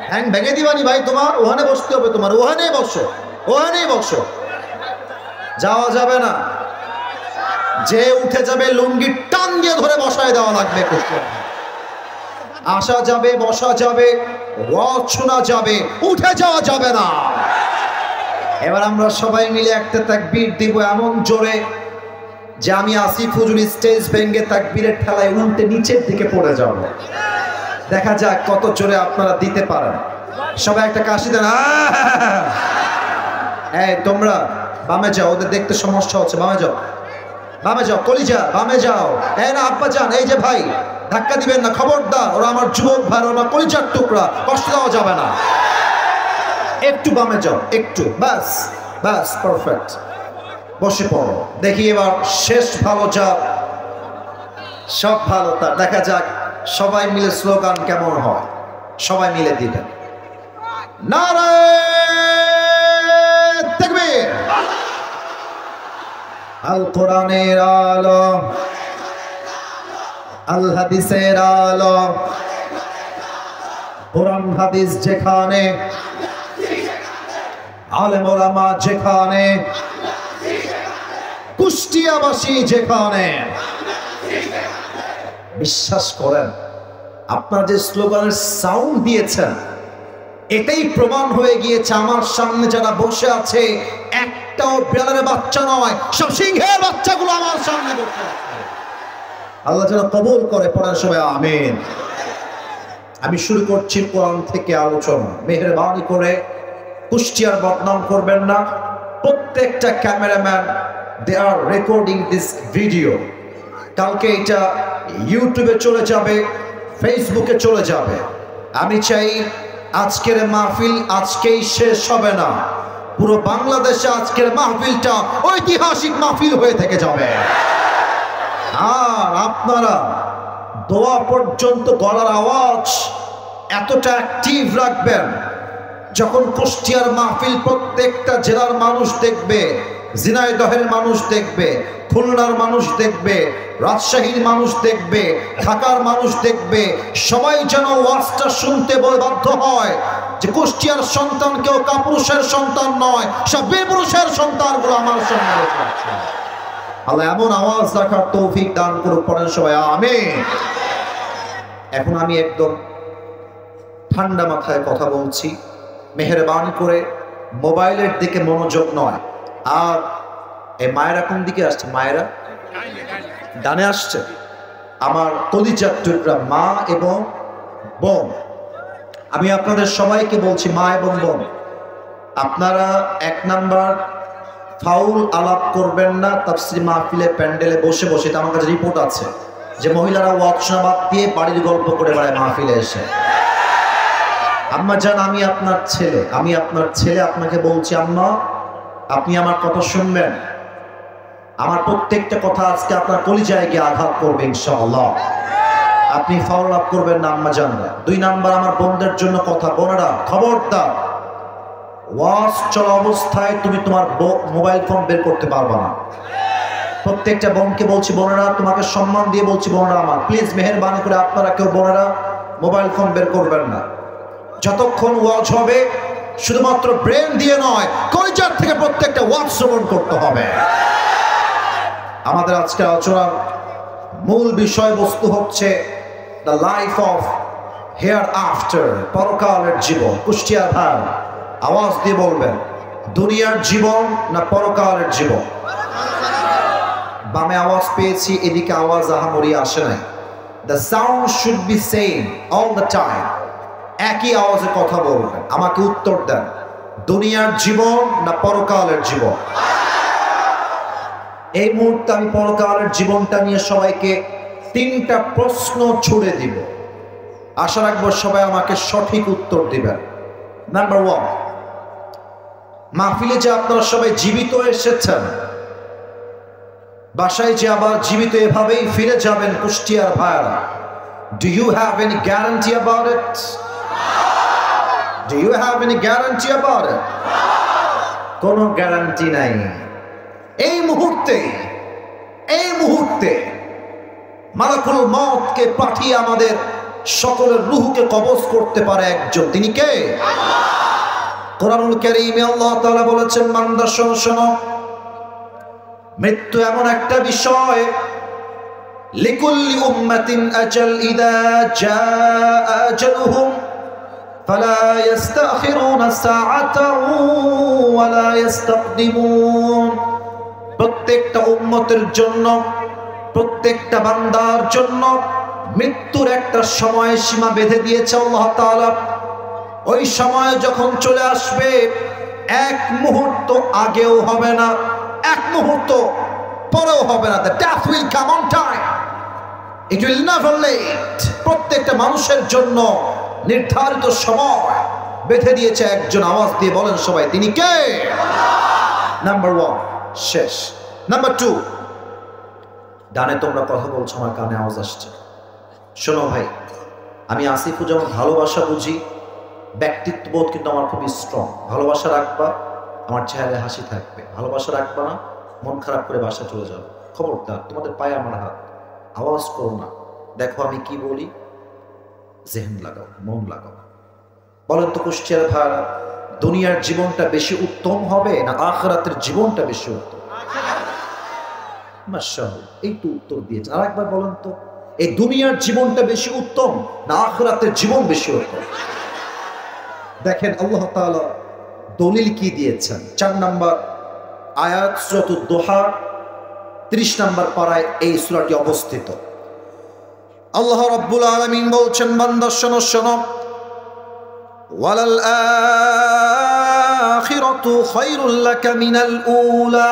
হ্যাং ভেঙে দিবানি ভাই, তোমার ওখানে বসতে হবে, তোমার ওখানেই বসো, ওখানেই বসো, যাওয়া যাবে না। যে উঠে যাবে লুঙ্গি টান দিয়ে ধরে বসায় দেওয়া লাগবে। আসা যাবে, বসা যাবে, ওয়াজ শোনা যাবে, উঠে যাওয়া যাবে না। এবার আমরা সবাই মিলে একটা তাকবীর দিব এমন জোরে যে আমি আসিফ হুজুর স্টেজ ভেঙে তাকবীরের ঠেলায় উল্টে নিচের দিকে পড়ে যাব। দেখা যাক কত জোরে আপনারা দিতে পারেন। সবাই একটা কাশি দেন। এই তোমরা বামে যাও, ওদের দেখতে সমস্যা হচ্ছে। বামে যাও, বামে যাও, কলিজা বামে যাও। এই না আব্বা জান, এই যে ভাই ধাক্কা দিবেন না, খবরদার। ওরা আমার যুবক ভাই, ওরা কলিজার টুকরা, কষ্ট দেওয়া যাবে না। একটু বামে যাও, একটু, বাস বাস, পারফেক্ট। বসে পড়ো। দেখি এবার শেষ ভালো যা সব ভালো তা। দেখা যাক সবাই মিলে স্লোগান কেমন হয়। সবাই মিলে দিবেন নারায়ে তাকবীর। আল কোরআনের আলো, আল হাদিসের আলো, কোরআন হাদিস যেখানে, আলেম ওলামা যেখানে, কুষ্টিয়াবাসী যেখানে। বিশ্বাস করেন আপনারা যে স্লোগানের সাউন্ড দিয়েছেন, এটাই প্রমাণ হয়ে গিয়েছে আমার সামনে যারা বসে আছে একটাও বিড়ালের বাচ্চা নয়, সব সিংহের বাচ্চাগুলো আমার সামনে বসে আছে। আল্লাহ যেন কবুল করে। পড়ার সময় আমিন। আমি শুরু করছি কোরআন থেকে আলোচনা। মেহেরবানি করে কুষ্টিয়ার বদনাম করবেন না। প্রত্যেকটা cameraman they are recording this video. কালকে এটা ইউটিউবে চলে যাবে, ফেসবুকে চলে যাবে। আমি চাই আজকের মাহফিল আজকেই শেষ হবে না, পুরো বাংলাদেশে আজকের মাহফিলটা ঐতিহাসিক মাহফিল হয়ে থেকে যাবে। আর আপনারা দোয়া পর্যন্ত গলার আওয়াজ এতটা অ্যাক্টিভ রাখবেন, যখন কুষ্টিয়ার মাহফিল প্রত্যেকটা জেলার মানুষ দেখবে, ঝিনাইদহের মানুষ দেখবে, খুলনার মানুষ দেখবে, রাজশাহীর মানুষ দেখবে, ঢাকার মানুষ দেখবে, সবাই যেন ওয়াজটা শুনতে বাধ্য হয় যে কুষ্টিয়ার সন্তান কেউ কাপুরুষের সন্তান নয়, সব বীর পুরুষের সন্তানগুলো আমার সামনে রয়েছে। আল্লাহ এমন আওয়াজ রাখার তৌফিক দান করুক, পড়েন সবাই আমিন। এখন আমি একদম ঠান্ডা মাথায় কথা বলছি, মেহেরবানি করে মোবাইলের দিকে মনোযোগ নয়। আর এই মায়েরা কোন দিকে আসছে? মায়েরা ডানে আসছে। আমার কলিজার টুকরা মা এবং বোন, আমি আপনাদের সবাইকে বলছি, মা এবং বোন, আপনারা 1 নাম্বার ফাউল আলাপ করবেন না তাফসীর মাহফিলে প্যান্ডেলে বসে বসে। এটা আমার কাছে রিপোর্ট আছে যে মহিলারা ওয়াজ শোনা বাদ দিয়ে বাড়ির গল্প করে বেড়ায় মাহফিলে এসে। আম্মা জান, আমি আপনার ছেলে, আপনাকে বলছি আম্মা, আপনি আমার কথা শুনবেন। আমার প্রত্যেকটা কথা আজকে আপনার কলিজায় গিয়ে আঘাত করবে ইনশাআল্লাহ। আপনি ফাউল আপ করবেন না আম্মা জানরা। 2 নাম্বার আমার বোনদের জন্য কথা, বোনেরা খবরদার, ওয়াজ চলা অবস্থায় তুমি তোমার মোবাইল ফোন বের করতে পারবা না। প্রত্যেকটা বোনকে বলছি, বোনেরা তোমাকে সম্মান দিয়ে বলছি, বোনেরা আমার প্লিজ মেহেরবানি করে আপনারা কেউ বোনেরা মোবাইল ফোন বের করবেন না। যতক্ষণ ওয়াজ হবে শুধুমাত্র ব্রেন দিয়ে নয়, কলিজার থেকে প্রত্যেকটা ওয়াজ শ্রবণ করতে হবে। আমাদের আজকে আলোচনার মূল বিষয়বস্তু হচ্ছে the life of hair after, পরকালের জীবন। কুষ্টিয়ার ভাই আওয়াজ দিয়ে বলবেন, দুনিয়ার জীবন না পরকালের জীবন? বামে আওয়াজ পেয়েছি, এদিকে আওয়াজ আহামরি আসে নাই। The sound should be same all the time. একই আওয়াজে কথা বলবেন, আমাকে উত্তর দেন, দুনিয়ার জীবন না পরকালের জীবন? এই মুহূর্তে আমি পরকালের জীবনটা নিয়ে সবাইকে 3টা প্রশ্ন ছুড়ে দিব। আশা রাখবো সবাই আমাকে সঠিক উত্তর দিবেন। নাম্বার 1, মাহফিলে যে আপনারা সবাই জীবিত এসেছেন, বাসায় যে আবার জীবিত এভাবেই ফিরে যাবেন কুষ্টিয়ার ভাইরা, do you have any guarantee about it? Do you have any guarantee about it? কোনো গ্যারান্টি নাই। এই মুহূর্তে মালাকুল মউতকে পাঠিয়ে আমাদের সকলের রূহকে কবজ করতে পারে একজন, তিনি কে? কোরআনুল কারীমে আল্লাহ তাআলা বলেছেন, বান্দা শোনো, মৃত্যু এমন একটা বিষয়, লিকুল্লি উম্মাতিন আজাল, ইযা জাআ আজালুহুম ফালা ইস্তাখিরুনা সাআতান ওয়ালা ইস্তাকদিমুন। প্রত্যেকটা উম্মতের জন্য, প্রত্যেকটা বান্দার জন্য মৃত্যুর একটা সময় সীমা বেঁধে দিয়েছে আল্লাহ তাআলা। ওই সময় যখন চলে আসবে, 1 মুহূর্ত আগেও হবে না, 1 মুহূর্ত পরেও হবে না। The death will come on time. It will never late. প্রত্যেকটা মানুষের জন্য নির্ধারিত সময় বেঁধে দিয়েছে একজন। আওয়াজ দিয়ে বলেন সবাই, তিনি কে? নাম্বার 1 শেষ। নাম্বার 2, ডানে তোমরা কথা বলছো, আমার কানে আওয়াজ আসছে। শোনো ভাই, আমি আসিফুজ্জামান ভালোবাসা বুঝি, ব্যক্তিত্ববোধ কিন্তু আমার খুবই স্ট্রং। ভালোবাসা রাখবা, আমার চেহারায় হাসি থাকবে। ভালোবাসা রাখবা না, মন খারাপ করে বাসা চলে যাবে। খবরদার, তোমাদের পায়ে আমার হাত, আওয়াজ করো না। দেখো আমি কি বলি, জেহেন লাগাও, মন লাগাও। বলেন তো কুষ্টিয়ার ভাইরা, দুনিয়ার জীবনটা বেশি উত্তম হবে না আখিরাতের জীবনটা বেশি উত্তম? মাশাআল্লাহ, এই তো উত্তর দিয়েছে। আর একবার বলেন তো, এই দুনিয়ার জীবনটা বেশি উত্তম না আখিরাতের জীবন বেশি উত্তম? দেখেন আল্লাহ তাআলা দলিল কি দিয়েছেন। 4 নাম্বার আয়াত, সূরাতুদ দোহা 30 নাম্বার পারায় এই সূরাটি অবস্থিত। আল্লাহ রাব্বুল আলামিন বলছেন, বান্দা শোনো, ওয়ালাল আখিরাতু খায়রুল লাকা মিনাল উলা।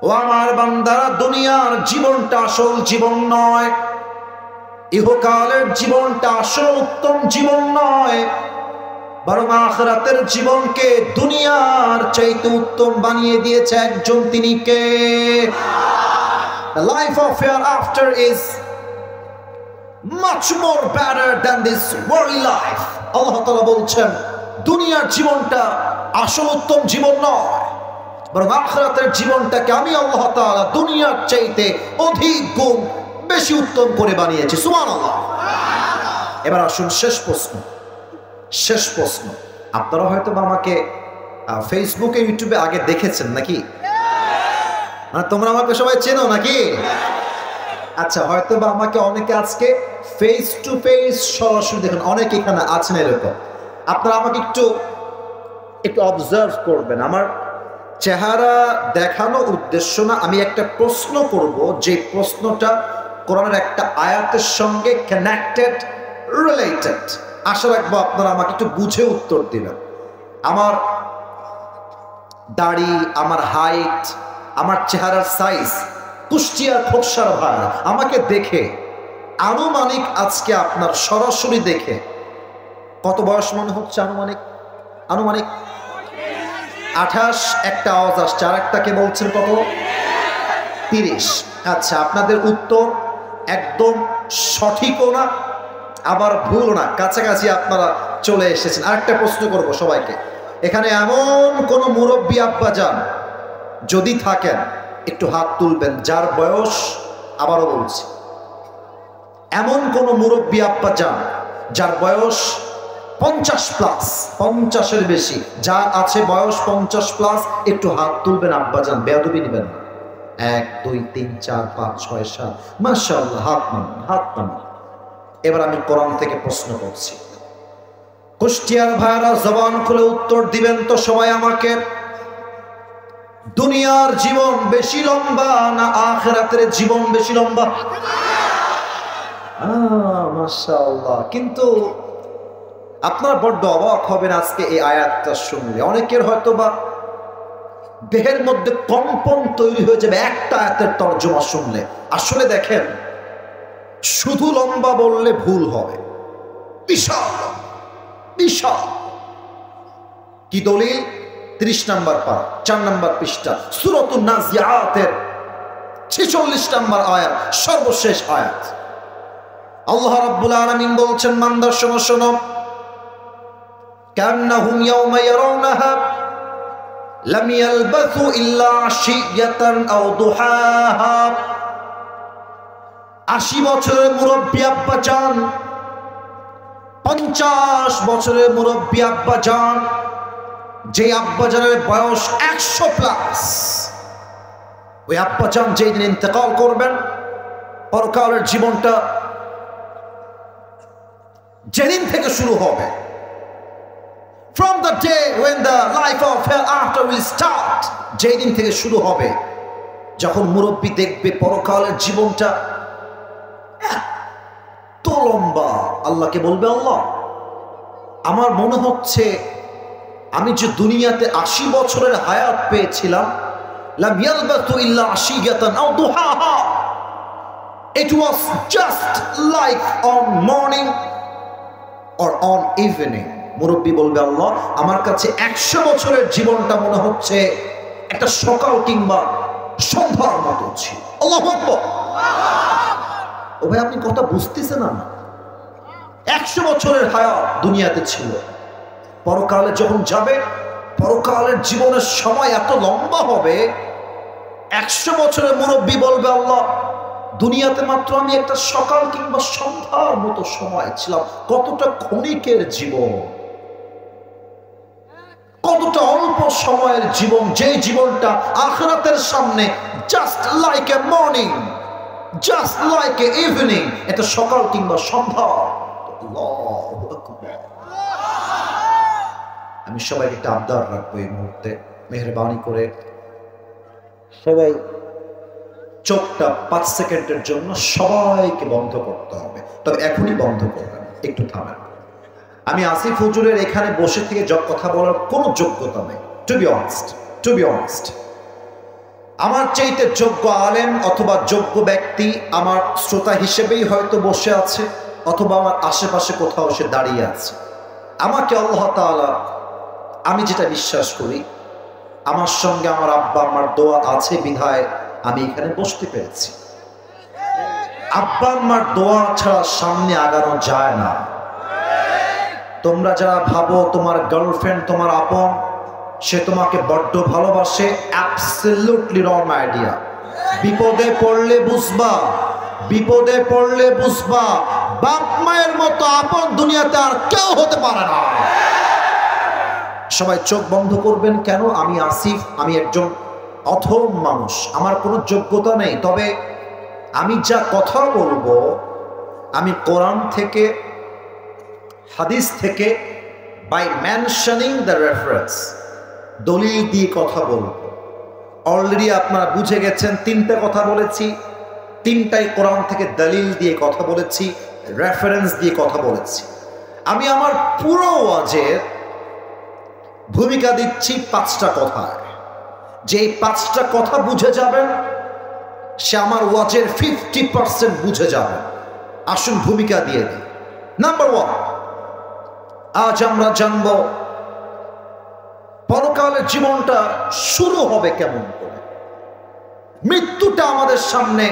ও আমার বান্দারা, দুনিয়ার জীবনটা আসল জীবন নয়, ইহকালের জীবনটা আসল উত্তম জীবন নয়, বরং আখিরাতের জীবনকে দুনিয়ার চাইতে উত্তম বানিয়ে দিয়েছে একজন, তিনি কে? The life of hereafter is much more better than this worldly life. আল্লাহ তাআলা বলছেন দুনিয়ার জীবনটা আসল উত্তম জীবন নয়, বরং আখিরাতের জীবনটাকে আমি আল্লাহ তাআলা দুনিয়ার চাইতে অধিক গুণ বেশি উত্তম করে বানিয়েছি। সুবহানাল্লাহ। এবার আসুন শেষ প্রশ্ন। আপনারা হয়তো আমাকে ফেসবুকে ইউটিউবে আগে দেখেছেন নাকি? মানে তোমরা আমাকে সবাই চেনো নাকি? আচ্ছা, হয়তো বা আমাকে অনেকে আজকে ফেস টু ফেস সরাসরি দেখেন, অনেকে এখানে আছেন এরকম। আপনারা আমাকে একটু অবজার্ভ করবেন। আমার চেহারা দেখানো উদ্দেশ্য না, আমি একটা প্রশ্ন করব, যে প্রশ্নটা কোরআনের একটা আয়াতের সঙ্গে কানেক্টেড, রিলেটেড। আশা রাখবো আপনারা আমাকে একটু বুঝে উত্তর দিবেন। আমার দাড়ি, আমার হাইট, আমার চেহারার সাইজ, কুষ্টিয়ার খোকসার ভাই আমাকে দেখে আনুমানিক আজকে আপনার সরাসরি দেখে কত বয়স মনে হচ্ছে? আনুমানিক 28। একটা আওয়াজ আসছে, আর একটাকে বলছেন কত? 30। আচ্ছা, আপনাদের উত্তর একদম সঠিকও না আবার ভুল না, কাছাকাছি আপনারা চলে এসেছেন। আরেকটা প্রশ্ন করব সবাইকে, এখানে এমন কোন মুরব্বী আব্বাজান যদি থাকেন একটু হাত তুলবেন, যার বয়স, আবারও বলছি, এমন কোন মুরব্বী আব্বাজান যার বয়স 50+, 50-এর বেশি, যার আছে বয়স 50+, একটু হাত তুলবেন আব্বাজান, বেয়াদবি নেবেন না। 1 2 3 4 5 6 7, মাশাআল্লাহ, হাত নামান। এবার আমি কোরআন থেকে প্রশ্ন করছি, কুষ্টিয়ার ভাইরা জবান খুলে উত্তর দিবেন তো সবাই আমাকে। দুনিয়ার জীবন বেশি লম্বা না আখিরাতের জীবন বেশি লম্বা? মাশাআল্লাহ। কিন্তু আপনারা বড্ড অবাক হবেন আজকে এই আয়াতটা শুনলে। অনেকের হয়তো বা দেহের মধ্যে কম্পন তৈরি হয়ে যাবে একটা আয়াতের তর্জমা শুনলে। আসলে দেখেন, শুধু লম্বা বললে ভুল হবে, বিশাল বিশাল। কি দলিল? 30 নম্বর পারা, 4 নম্বর পৃষ্ঠা, সূরাতুন নাজিআতের 46 নম্বর আয়াত, সর্বশেষ আয়াত। আল্লাহ রাব্বুল আলামিন বলছেন, বান্দার শোনো, কান্নাহুম ইয়াওমা ইয়ারাউনাহা লাম ইয়ালবাসু ইল্লা আশিয়াতান আও দুহাহা। 80 বছরের মুরব্বী আব্বাজান, 50 বছরের মুরব্বী আব্বাজান, যে আব্বাজানের বয়স 100+, ওই আব্বাজান যেই দিন ইন্তেকাল করবেন, পরকালের জীবনটা যেদিন থেকে শুরু হবে, from the day when the life of hereafter will start, যেই দিন থেকে শুরু হবে, যখন মুরব্বী দেখবে পরকালের জীবনটা এত লম্বা, আল্লাহকে বলবে, আল্লাহ, আমার মনে হচ্ছে আমি যে দুনিয়াতে 80 বছরের হায়াত পেয়েছিলাম, লাম ইয়ালবাসু ইল্লা আশিয়াতান আও দুহাহা, it was just like on morning or on evening. মুরব্বী বলবে, আল্লাহ, আমার কাছে 100 বছরের জীবনটা মনে হচ্ছে একটা সকাল কিংবা সন্ধ্যার মতো ছিল। আল্লাহু আকবার। ও ভাই, আপনি কথা বুঝতেছেন না? 100 বছরের হায়াত দুনিয়াতে ছিল, পরকালে যখন যাবে, পরকালের জীবনের সময় এত লম্বা হবে, 100 বছরের মুরব্বী বলবে, আল্লাহ, দুনিয়াতে মাত্র আমি একটা সকাল কিংবা সন্ধ্যার মতো সময় ছিলাম। কতটা ক্ষণিকের জীবন, কতটা অল্প সময়ের জীবন, যে জীবনটা আখিরাতের সামনে just like a morning, just like a evening, এটা সকাল কিংবা সন্ধ্যা। আল্লাহু আকবার। আমি সবাইকে একটা আবদার রাখবো এই মুহূর্তে, মেহেরবানি করে সবাই চোখটা 5 সেকেন্ডের জন্য সবাইকে বন্ধ করতে হবে, তবে এখনই বন্ধ করবেন, একটু থামেন। আমি আসিফ হুজুরের এখানে বসে থেকে কথা বলার কোনো যোগ্যতা নেই, টু বি অনেস্ট। আমার চাইতে যোগ্য আলেম অথবা যোগ্য ব্যক্তি আমার শ্রোতা হিসেবেই হয়তো বসে আছে, অথবা আমার আশেপাশে কোথাও সে দাঁড়িয়ে আছে। আমাকে আল্লাহ তাআলা, আমি যেটা বিশ্বাস করি, আমার সঙ্গে আমার আব্বা আমার দোয়া আছে বিধায় আমি এখানে বসতে পেরেছি। আব্বা আমার দোয়া ছাড়া সামনে আগানো যায় না। তোমরা যারা ভাবো তোমার গার্লফ্রেন্ড তোমার আপন, সে তোমাকে বড্ড ভালোবাসে, অ্যাবসলিউটলি রং আইডিয়া। বিপদে পড়লে বুঝবা, বিপদে পড়লে বুঝবা বাপ মায়ের মতো আপন দুনিয়াতে আর কেউ হতে পারে না। সবাই চোখ বন্ধ করবেন। কেন? আমি আসিফ, আমি একজন অথম মানুষ, আমার কোনো যোগ্যতা নেই। তবে আমি যা কথা বলবো, আমি কোরআন থেকে, হাদিস থেকে, বাই মেনশনিং দ্য রেফারেন্স, দলিল দিয়ে কথা বলবো। অলরেডি আপনারা বুঝে গেছেন, তিনটা কথা বলেছি, তিনটাই কোরআন থেকে দলিল দিয়ে কথা বলেছি, রেফারেন্স দিয়ে কথা বলেছি। আমি আমার পুরো ওয়াজের ভূমিকা দিচ্ছি 5টা কথায়। যে 5টা কথা বুঝে যাবেন, সে আমার ওয়াজের 50% বুঝে যাবে। আসুন ভূমিকা দিয়ে দিই। নাম্বার 1, আজ আমরা জানব পরকালের জীবনটা শুরু হবে কেমন করে, মৃত্যুটা আমাদের সামনে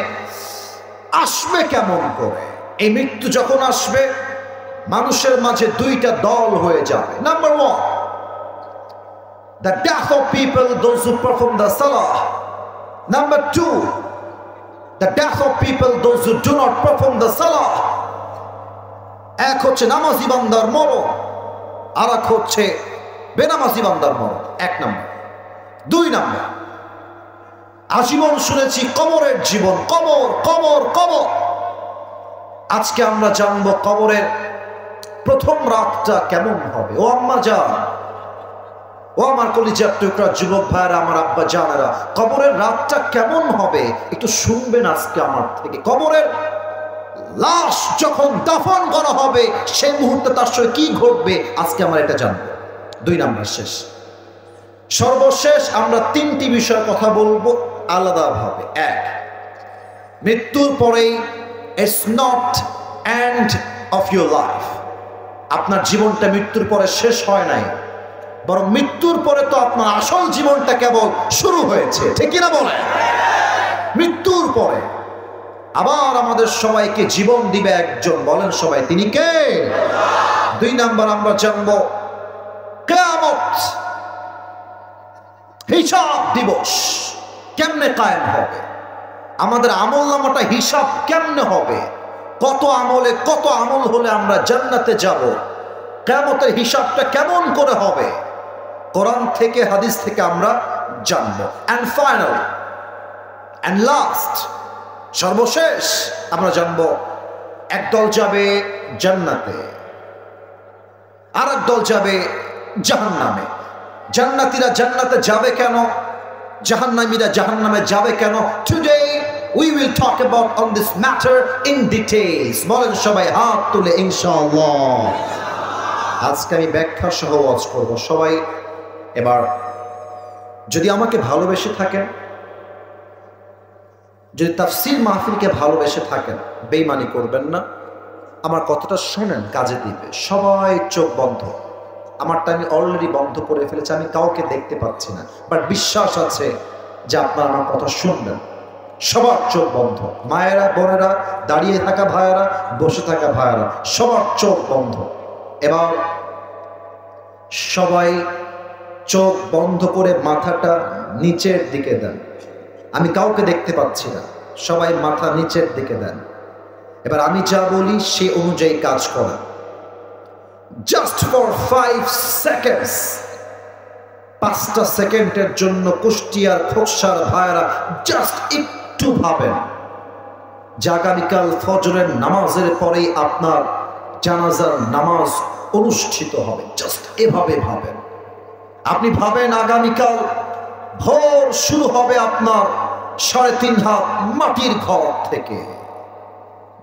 আসবে কেমন করে। এই মৃত্যু যখন আসবে, মানুষের মাঝে 2টা দল হয়ে যাবে। Number 1, the death of people, those who perform the salah. Number 2, the death of people, those who do not perform the salah. এক হচ্ছে নামাজি বান্দার মরণ, আর এক হচ্ছে বেনামাজি বান্দার মরণ। 1 নম্বর। 2 নম্বর, আজীবন শুনেছি কবরের জীবন, কবর কবর কবর। আজকে আমরা জানবো কবরের প্রথম রাতটা কেমন হবে। ও আম্মা জান, ও আমার কলিজার টুকরা যুবক ভাইরা, আমার আব্বা জানেরা, কবরের রাতটা কেমন হবে একটু শুনবেন আজকে আমার থেকে। কবরের লাশ যখন দাফন করা হবে, সেই মুহূর্তে তার সঙ্গে কি ঘটবে আজকে আমরা এটা জানবো। 2 নাম্বার শেষ। সর্বশেষ আমরা 3টি বিষয় কথা বলবো আলাদাভাবে। 1, মৃত্যুর পরেই it's not end of your life. আপনার জীবনটা মৃত্যুর পরে শেষ হয় নাই, বরং মৃত্যুর পরে তো আপনার আসল জীবনটা কেবল শুরু হয়েছে। ঠিক কিনা বলেন? মৃত্যুর পরে আবার আমাদের সবাইকে জীবন দিবে একজন। বলেন সবাই, তিনি কে? 2 নাম্বার আমরা জানবো কিয়ামত, হিসাব দিবস কেমনে কায়েম হবে, আমাদের আমলনামাটা হিসাব কেমনে হবে, কত আমল হলে আমরা জান্নাতে যাব, কিয়ামতের হিসাবটা কেমন করে হবে, কোরআন থেকে হাদিস থেকে আমরা জানবো। এন্ড ফাইনাল এন্ড লাস্ট, সর্বশেষ আমরা জানবো একদল যাবে জান্নাতে, আর একদল যাবে জাহান্নামে। জান্নাতীরা জান্নাতে যাবে কেন, জাহান্নামীরা জাহান্নামে যাবে কেন? Today we will talk about on this matter in details. বলেন সবাই হাত তুলে ইনশাআল্লাহ। আজকে আমি ব্যাখ্যা সহ ওয়াজ করব। সবাই এবার যদি আমাকে ভালোবেসে থাকেন, যদি তাফসীর মাহফিলকে ভালোবেসে থাকেন, বেঈমানি করবেন না, আমার কথাটা শোনেন, কাজে দিবে। সবাই চোখ বন্ধ। আমারটা আমি অলরেডি বন্ধ করে ফেলেছি, আমি কাউকে দেখতে পাচ্ছি না, বাট বিশ্বাস আছে যে আপনারা আমার কথা শুনবেন। সবার চোখ বন্ধ, মায়েরা, বোনেরা, দাঁড়িয়ে থাকা ভাইয়েরা, বসে থাকা ভাইয়েরা, সবার চোখ বন্ধ। এবার সবাই চোখ বন্ধ করে মাথাটা নিচের দিকে দেন। আমি কাউকে দেখতে পাচ্ছি না, সবাই মাথা নিচের দিকে দেন। এবার আমি যা বলি সে অনুযায়ী কাজ করেন। জাস্ট ফর 5 সেকেন্ডস, 5টা সেকেন্ডের জন্য কুষ্টিয়ার খোকসার ভাইয়েরা জাস্ট একটু ভাবেন যে আগামীকাল ফজরের নামাজের পরেই আপনার জানাজার নামাজ অনুষ্ঠিত হবে। জাস্ট এভাবে ভাবেন। আপনি ভাবেন আগামীকাল ভোর শুরু হবে আপনার 3.5 হাত মাটির ঘর থেকে।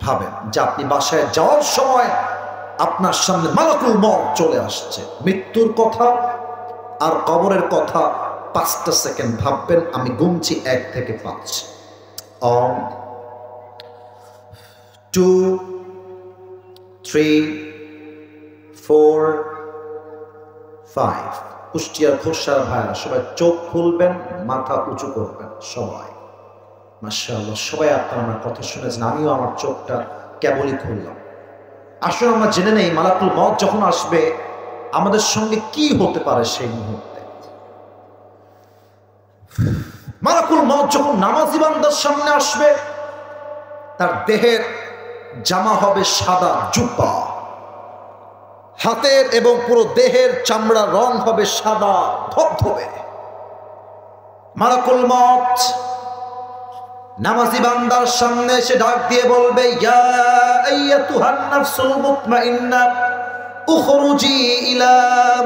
ভাবেন যে আপনি বাসায় যাওয়ার সময় আপনার সামনে মালাকুল মউত চলে আসছে। মৃত্যুর কথা আর কবরের কথা 5টা সেকেন্ড ভাববেন। আমি গুনছি 1 থেকে 5। 1 2 3 4 5। কুষ্টিয়ার খোরশার ভাইরা সবাই চোখ খুলবেন, মাথা উঁচু করবেন সবাই। মাশাআল্লাহ, সবাই আপনারা আমার কথা শুনেছেন, আমিও আমার চোখটা কেবলই খুললাম। আসলে আমরা জেনে নেই মালাকুল মউত যখন আসবে আমাদের সঙ্গে কি হতে পারে সেই মুহূর্তে। মালাকুল মউত যখন নামাজি বান্দার সামনে আসবে, তার দেহের জামা হবে সাদা জুব্বা, হাতের এবং পুরো দেহের চামড়ার রং হবে সাদা ধবধবে। মালাকুল মউত নামাজি বান্দার সামনে এসে ডাক দিয়ে বলবে, ইয়া আইয়াতুহান নাফসুল মুতমাইন্না উখরুজি ইলা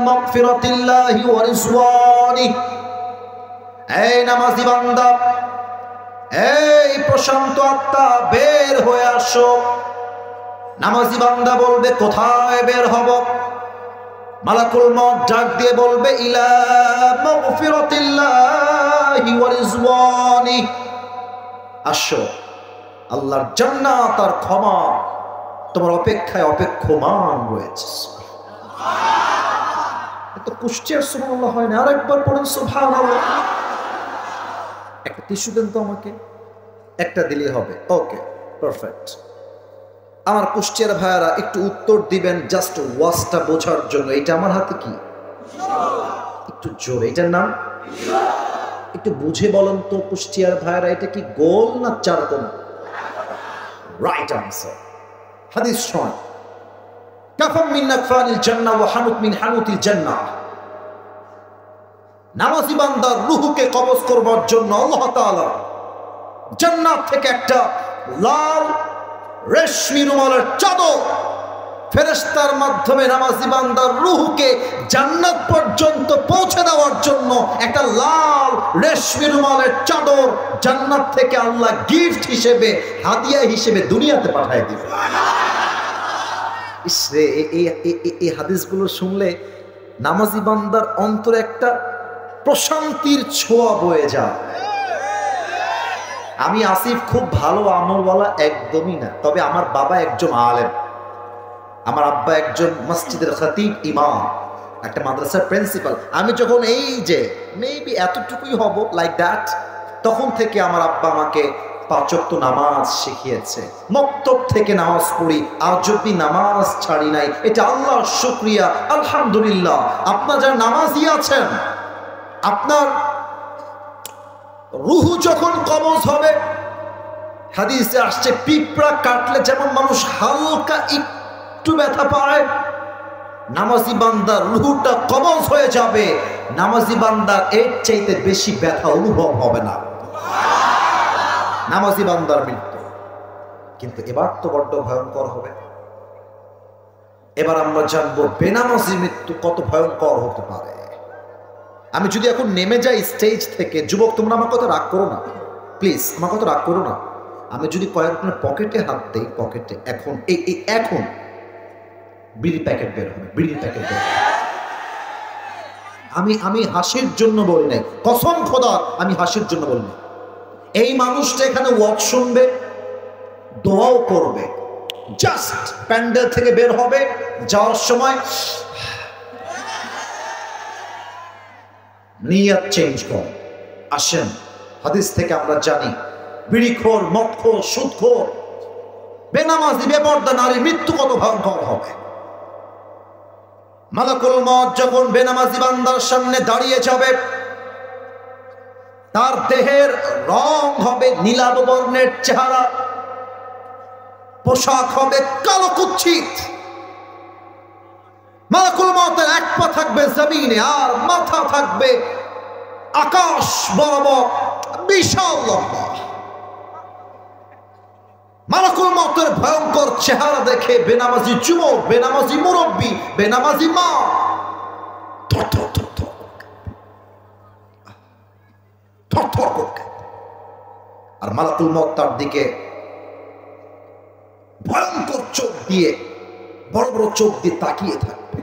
মাগফিরাতিল্লাহি ওয়া রিজওয়ানি। এই নামাজি বান্দা, এই প্রশান্ত আত্মা, বের হয়ে আসো। নামাজি বান্দা বলবে, কোথায় বের হব? মালাকুল মউত ডাক দিয়ে বলবে, ইলা মাগফিরাতিল্লাহি ওয়া রিজওয়ানি। আসো, আল্লাহর জান্নাত আর ক্ষমা তোমার অপেক্ষায় অপেক্ষমান রয়েছে। এত কুষ্টিয়ার সুবহানাল্লাহ হয় না, আরেকবার পড়েন সুবহানাল্লাহ। একটা টিস্যু দেন তো আমাকে, একটা দিলেই হবে। ওকে, পারফেক্ট। আমার কুষ্টিয়ার ভাইয়ারা একটু উত্তর দিবেন জাস্ট ওয়াজটা বোঝার জন্য। এটা আমার হাতে কি? একটু জোরে, এটার নাম একটু বুঝে বলেন তো কুষ্টিয়ার ভাইয়ারা, এটা কি গোল না চারকোনা? Right answer. হাদিস শোন, কাফাম মিন নাকফানিল জান্নাহ ওয়া হানুত মিন হানুতিল জান্নাহ। নামাজি বান্দার রূহকে কবজ করবার জন্য আল্লাহ তাআলা জান্নাত থেকে একটা লাল রেশমি রুমালের চাদর ফেরেশতার মাধ্যমে নামাজি বান্দার রূহকে জান্নাত পর্যন্ত পৌঁছে দেওয়ার জন্য একটা লাল রেশমি রুমালের চাদর জান্নাত থেকে আল্লাহ গিফট হিসেবে, হাদিয়া হিসেবে দুনিয়াতে পাঠিয়ে দিবে। ইসরে, এই হাদিসগুলো শুনলে নামাজি বান্দার অন্তরে একটা প্রশান্তির ছোঁয়া বয়ে যায়। আমি আসিফ খুব ভালো আমলওয়ালা একদমই না, তবে আমার বাবা একজন আলেম, আমার আব্বা একজন মসজিদের খতিব, ইমাম, একটা মাদ্রাসার প্রিন্সিপাল। আমি যখন এই যে মেবি এতটুকুই হব, লাইক দ্যাট, তখন থেকে আমার আব্বা আমাকে 5 ওয়াক্ত নামাজ শিখিয়েছে। মক্তব থেকে নামাজ পড়ি, আজ অব্দি নামাজ ছাড়ি নাই। এটা আল্লাহর শুকরিয়া, আলহামদুলিল্লাহ। আপনার যারা নামাজি আছেন, আপনার রূহ যখন কবজ হবে, হাদিসে আসছে পিঁপড়া কাটলে যেমন মানুষ হালকা একটু ব্যথা পায়, নামাজি বান্দার রূহটা কবজ হয়ে যাবে, নামাজি বান্দার এর চাইতে বেশি ব্যথা অনুভব হবে না। নামাজি বান্দার মৃত্যু কিন্তু এবার তো বড্ড ভয়ঙ্কর হবে। এবার আমরা জানবো বেনামাজি মৃত্যু কত ভয়ঙ্কর হতে পারে। আমি যদি এখন নেমে যাই স্টেজ থেকে, যুবক তোমরা আমার কথা রাগ করো না প্লিজ, আমার কথা রাগ করো না। আমি যদি কয়েকজনের পকেটে হাত দেই, পকেটে এখন এখন বিড়ি প্যাকেট বের হবে, বিড়ি প্যাকেট বের হবে। আমি হাসির জন্য বলি নাই, কসম খোদার আমি হাসির জন্য বলি নাই। এই মানুষটা এখানে ওয়াজ শুনবে, দোয়াও করবে, জাস্ট প্যান্ডেল থেকে বের হবে, যাওয়ার সময় নিয়ত চেঞ্জ কর। আসেন, হাদিস থেকে আমরা জানি বিড়িখোর, মদখোর, সুদখোর, বেনামাজি, বেপরদা নারী মৃত্যু কত ভয়ঙ্কর হবে। মালাকুল মউত যখন বেনামাজি বান্দার সামনে দাঁড়িয়ে যাবে, তার দেহের রং হবে নীলাভ বর্ণের চেহারা, পোশাক হবে কালো কুচ্ছিত। মালাকুল মউতের এক পা থাকবে জমিনে, আর মাথা থাকবে আকাশ বরাবর, বিশাল লম্বা। মালাকুল মউতের ভয়ঙ্কর চেহারা দেখে বেনামাজি যুবক, বেনামাজি মুরব্বী, বেনামাজি মা থরথর করবে। আর মালাকুল মউত তার দিকে ভয়ঙ্কর চোখ দিয়ে বড় বড় চোখ দিয়ে তাকিয়ে থাকবে।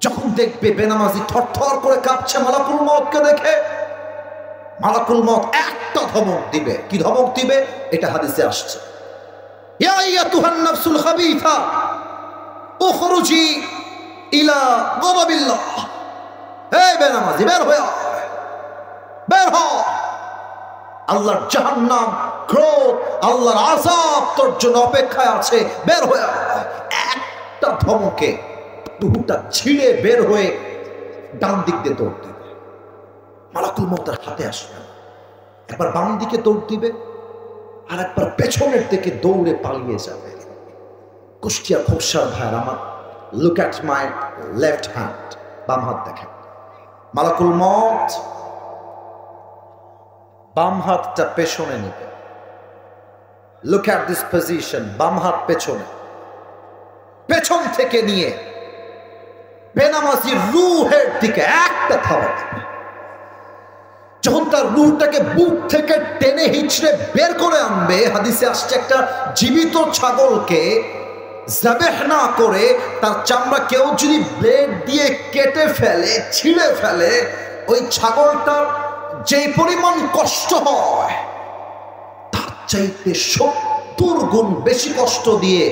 যখন দেখবে বেনামাজি থরথর করে কাঁপছে মালাকুল মউতকে দেখে, মালাকুল মউত একটা ধমক দিবে। কি ধমক দিবে? এটা হাদিসে আসছে, ইয়া আইয়াতুহান নাফসুল খাবিথা উখরুজি ইলা গাদাবিল্লাহ। হে বেনামাজি, বের হয়ে আয়, বের হ। আল্লাহর জাহান্নাম, ক্রোধ, আল্লাহর আযাব তোর জন্য অপেক্ষায় আছে, বের হয়ে আয়। একটা ধমকে রূহটা ছিঁড়ে বের হয়ে ডান দিক দিয়ে দৌড় দিবে। মালাকুল মউতের হাতে আসবে না। একবার বাম দিকে দৌড় দিবে, আর একবার পেছনের দিকে দৌড়ে পালিয়ে যাবে। কুষ্টিয়া খোকসার ভাইয়ের আমার, look at my left hand, বাম হাত দেখেন। মালাকুল মউত বাম হাতটা পেছনে নিবে। লুক অ্যাট দিস পজিশন, বাম হাত পেছনে, পেছন থেকে নিয়ে বেনামাজি রূহের দিকে একটা থাবা দিবে। যখন তার রূহটাকে বুক থেকে টেনে হিচড়ে বের করে আনবে, হাদিসে আসছে একটা জীবিত ছাগলকে যাবেহ না করে তার চামড়া কেউ যদি ব্লেড দিয়ে কেটে ফেলে, ছিঁড়ে ফেলে, ওই ছাগলটার যে পরিমাণ কষ্ট হয় তার চাইতে 70 গুণ বেশি কষ্ট দিয়ে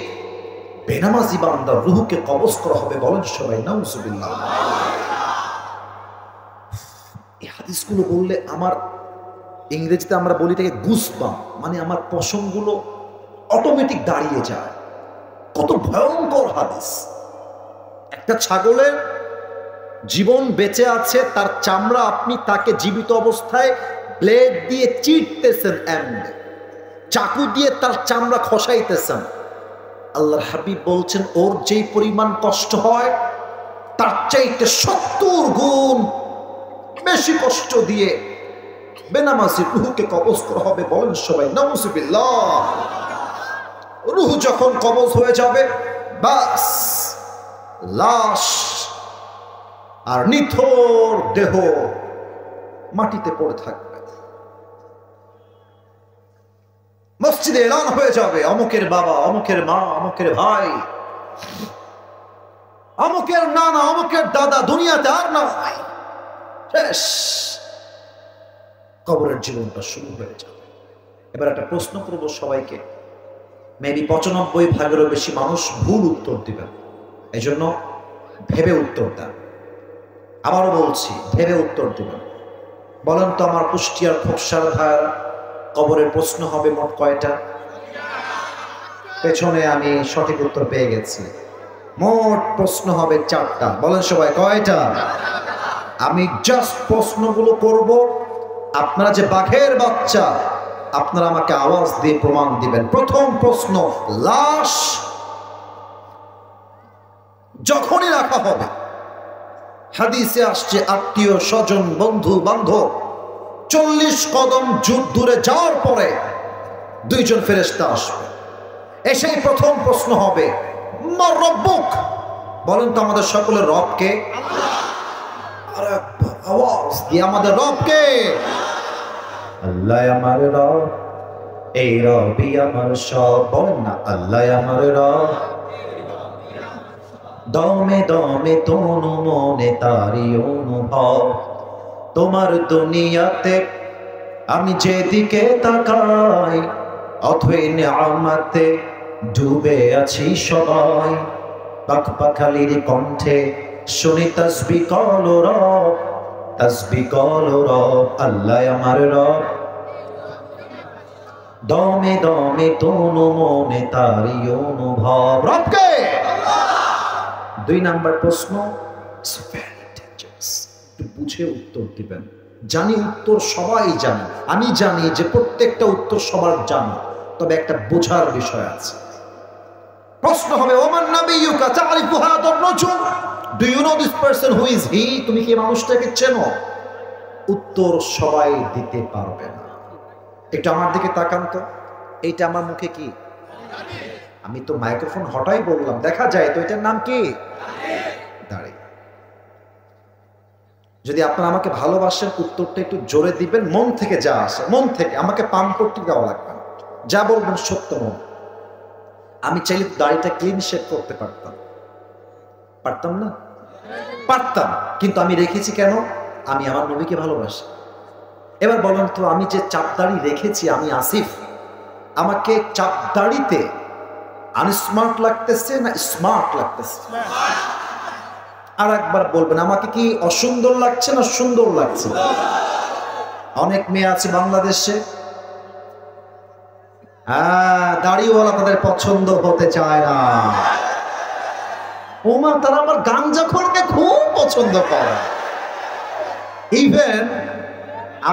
বেনামাজি বান্দার রূহকে কবজ করা হবে। বলেন সবাই নাউজুবিল্লাহ। এই হাদিসগুলো বললে আমার, ইংরেজিতে আমরা বলি থেকে গুসবাম্প, মানে আমার পশমগুলো অটোমেটিক দাঁড়িয়ে যায়। কত ভয়ঙ্কর হাদিস! একটা ছাগলের জীবন বেঁচে আছে, তার চামড়া আপনি তাকে জীবিত অবস্থায় ব্লেড দিয়ে চিরতেছেন, এমনি চাকু দিয়ে তার চামড়া খসাইতেছেন। আল্লাহর হাবিব বলছেন ওর যেই পরিমাণ কষ্ট হয় তার চাইতে 70 গুণ বেশি কষ্ট দিয়ে বেনামাজির রূহকে কবজ করা হবে। বলেন সবাই নাউজুবিল্লাহ। রূহ যখন কবজ হয়ে যাবে, বাস লাশ আর নিথর দেহ মাটিতে পড়ে থাকবে। মসজিদে এলান হয়ে যাবে, অমুকের বাবা, অমুকের মা, অমুকের ভাই, অমুকের নানা, অমুকের দাদা দুনিয়াতে আর নাই, শেষ। কবরের জীবনটা শুরু হয়ে যাবে। এবার একটা প্রশ্ন করব সবাইকে, মেবি 95% বেশি মানুষ ভুল উত্তর দিবেন, এই জন্য ভেবে উত্তর দেন। আবারও বলছি, ভেবে উত্তর দিবেন। বলেন তো আমার কুষ্টিয়ার খোকসার ভাইয়েরা, কবরের প্রশ্ন হবে মোট কয়টা? পেছনে আমি সঠিক উত্তর পেয়ে গেছি। মোট প্রশ্ন হবে 4টা। বলেন সবাই কয়টা? আমি জাস্ট প্রশ্নগুলো করব, আপনারা যে বাঘের বাচ্চা, আপনারা আমাকে আওয়াজ দিয়ে প্রমাণ দিবেন। প্রথম প্রশ্ন, লাশ যখনই রাখা হবে, হাদিসে আসছে আত্মীয় স্বজন বন্ধু বান্ধব 40 কদম দূরে যাওয়ার পরে 2জন ফেরেশতা আসবে। এসেই প্রথম প্রশ্ন হবে, মা রব্বুক। বলেন তো আমাদের সকলের রব কে? আর একবার আওয়াজ দিয়ে, আমাদের রব কে? আল্লাহ আমার রব, এই রবই আমার সব। বলেন না, আল্লাহ আমার রব, দমে দমে তনু মনে তারি অনুভব। তোমার দুনিয়াতে আমি যেদিকে তাকাই, অথই নিয়ামতে ডুবে আছি সবাই। পাখপাখালির কণ্ঠে শুনি তাসবিহ কল রব, তাসবিহ কল রব, আল্লাহ আমার রব, দমে দমে তনু মনে তারি অনুভব। রবকে? 2 নাম্বার প্রশ্ন, একটু বুঝে উত্তর দিবেন। জানি উত্তর সবাই জানে, আমি জানি যে প্রত্যেকটা উত্তর সবার জানা, তবে একটা বোঝার বিষয় আছে। প্রশ্ন হবে, ওমান নাবিয়ুকা তারিফু হাদার রাজুল, do you know this person, who is he? তুমি কি মানুষটাকে চেনো? উত্তর সবাই দিতে পারবে না। একটু আমার দিকে তাকান তো, এইটা আমার মুখে কি? আমি তো মাইক্রোফোন হটাই বললাম, দেখা যায় তো। এটার নাম কি? দাড়ি। যদি আপনারা আমাকে ভালোবাসেন, উত্তরটা একটু জোরে দিবেন, মন থেকে যা আসে, মন থেকে। আমাকে পাম্পটি দেওয়া লাগবে না, যা বলবেন সত্য মন। আমি চাইলে দাড়িটা ক্লিন শেভ করতে পারতাম, পারতাম না? পারতাম, কিন্তু আমি রেখেছি কেন? আমি আমার নবীকে ভালোবাসি। এবার বলেন তো, আমি যে চাপ দাড়ি রেখেছি, আমি আসিফ, আমাকে চাপ দাড়িতে আনস্মার্ট লাগতেছে না স্মার্ট লাগতেছে? আর একবার বলবেন, আমাকে কি অসুন্দর লাগছে না সুন্দর লাগছে? অনেক মেয়ে আছে বাংলাদেশে, হ্যাঁ, দাড়িওয়ালা তাদের পছন্দ হতে চায় না। ওমা, তারা আমার গাঞ্জাখোরকে খুব পছন্দ করে। ইভেন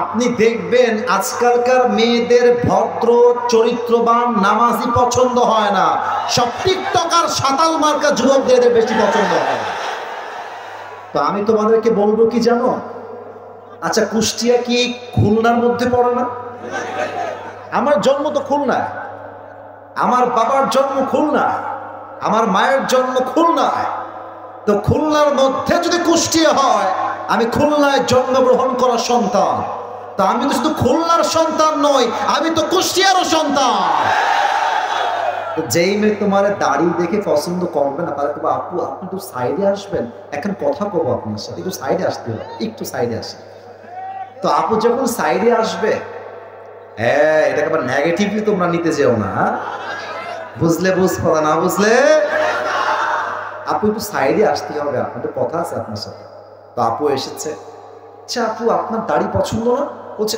আপনি দেখবেন আজকালকার মেয়েদের ভদ্র চরিত্রবান নামাজি পছন্দ হয় না, সব টিকটকার সাতাল মার্কা যুবকদের বেশি পছন্দ হয়। তো আমি তোমাদেরকে বলবো কি জানো, আচ্ছা কুষ্টিয়া কি খুলনার মধ্যে পড়ে না? আমার জন্ম তো খুলনায়, আমার বাবার জন্ম খুলনায়, আমার মায়ের জন্ম খুলনায়। তো খুলনার মধ্যে যদি কুষ্টিয়া হয়, আমি খুলনায় জন্মগ্রহণ করা সন্তান। তা আমি তো শুধু খুলনার সন্তান নই, আমি তো কুষ্টিয়ারও সন্তান। যেই মেয়ে তোমার দাড়ি দেখে পছন্দ করবে না, তাহলে তো আপু আপনি একটু সাইডে আসবেন, এখন কথা কব আপনার সাথে, একটু সাইডে আসতে হবে, একটু সাইডে আসে। তো আপু যখন সাইডে আসবে, হ্যাঁ, এটাকে আবার নেগেটিভলি তোমরা নিতে যেও না, বুঝলে বুঝবো, না বুঝলে আপু একটু সাইডে আসতে হবে, আপনাদের কথা আছে আপনার সাথে। তো আপু এসেছে, আচ্ছা আপু আপনার দাড়ি পছন্দ না? বলছে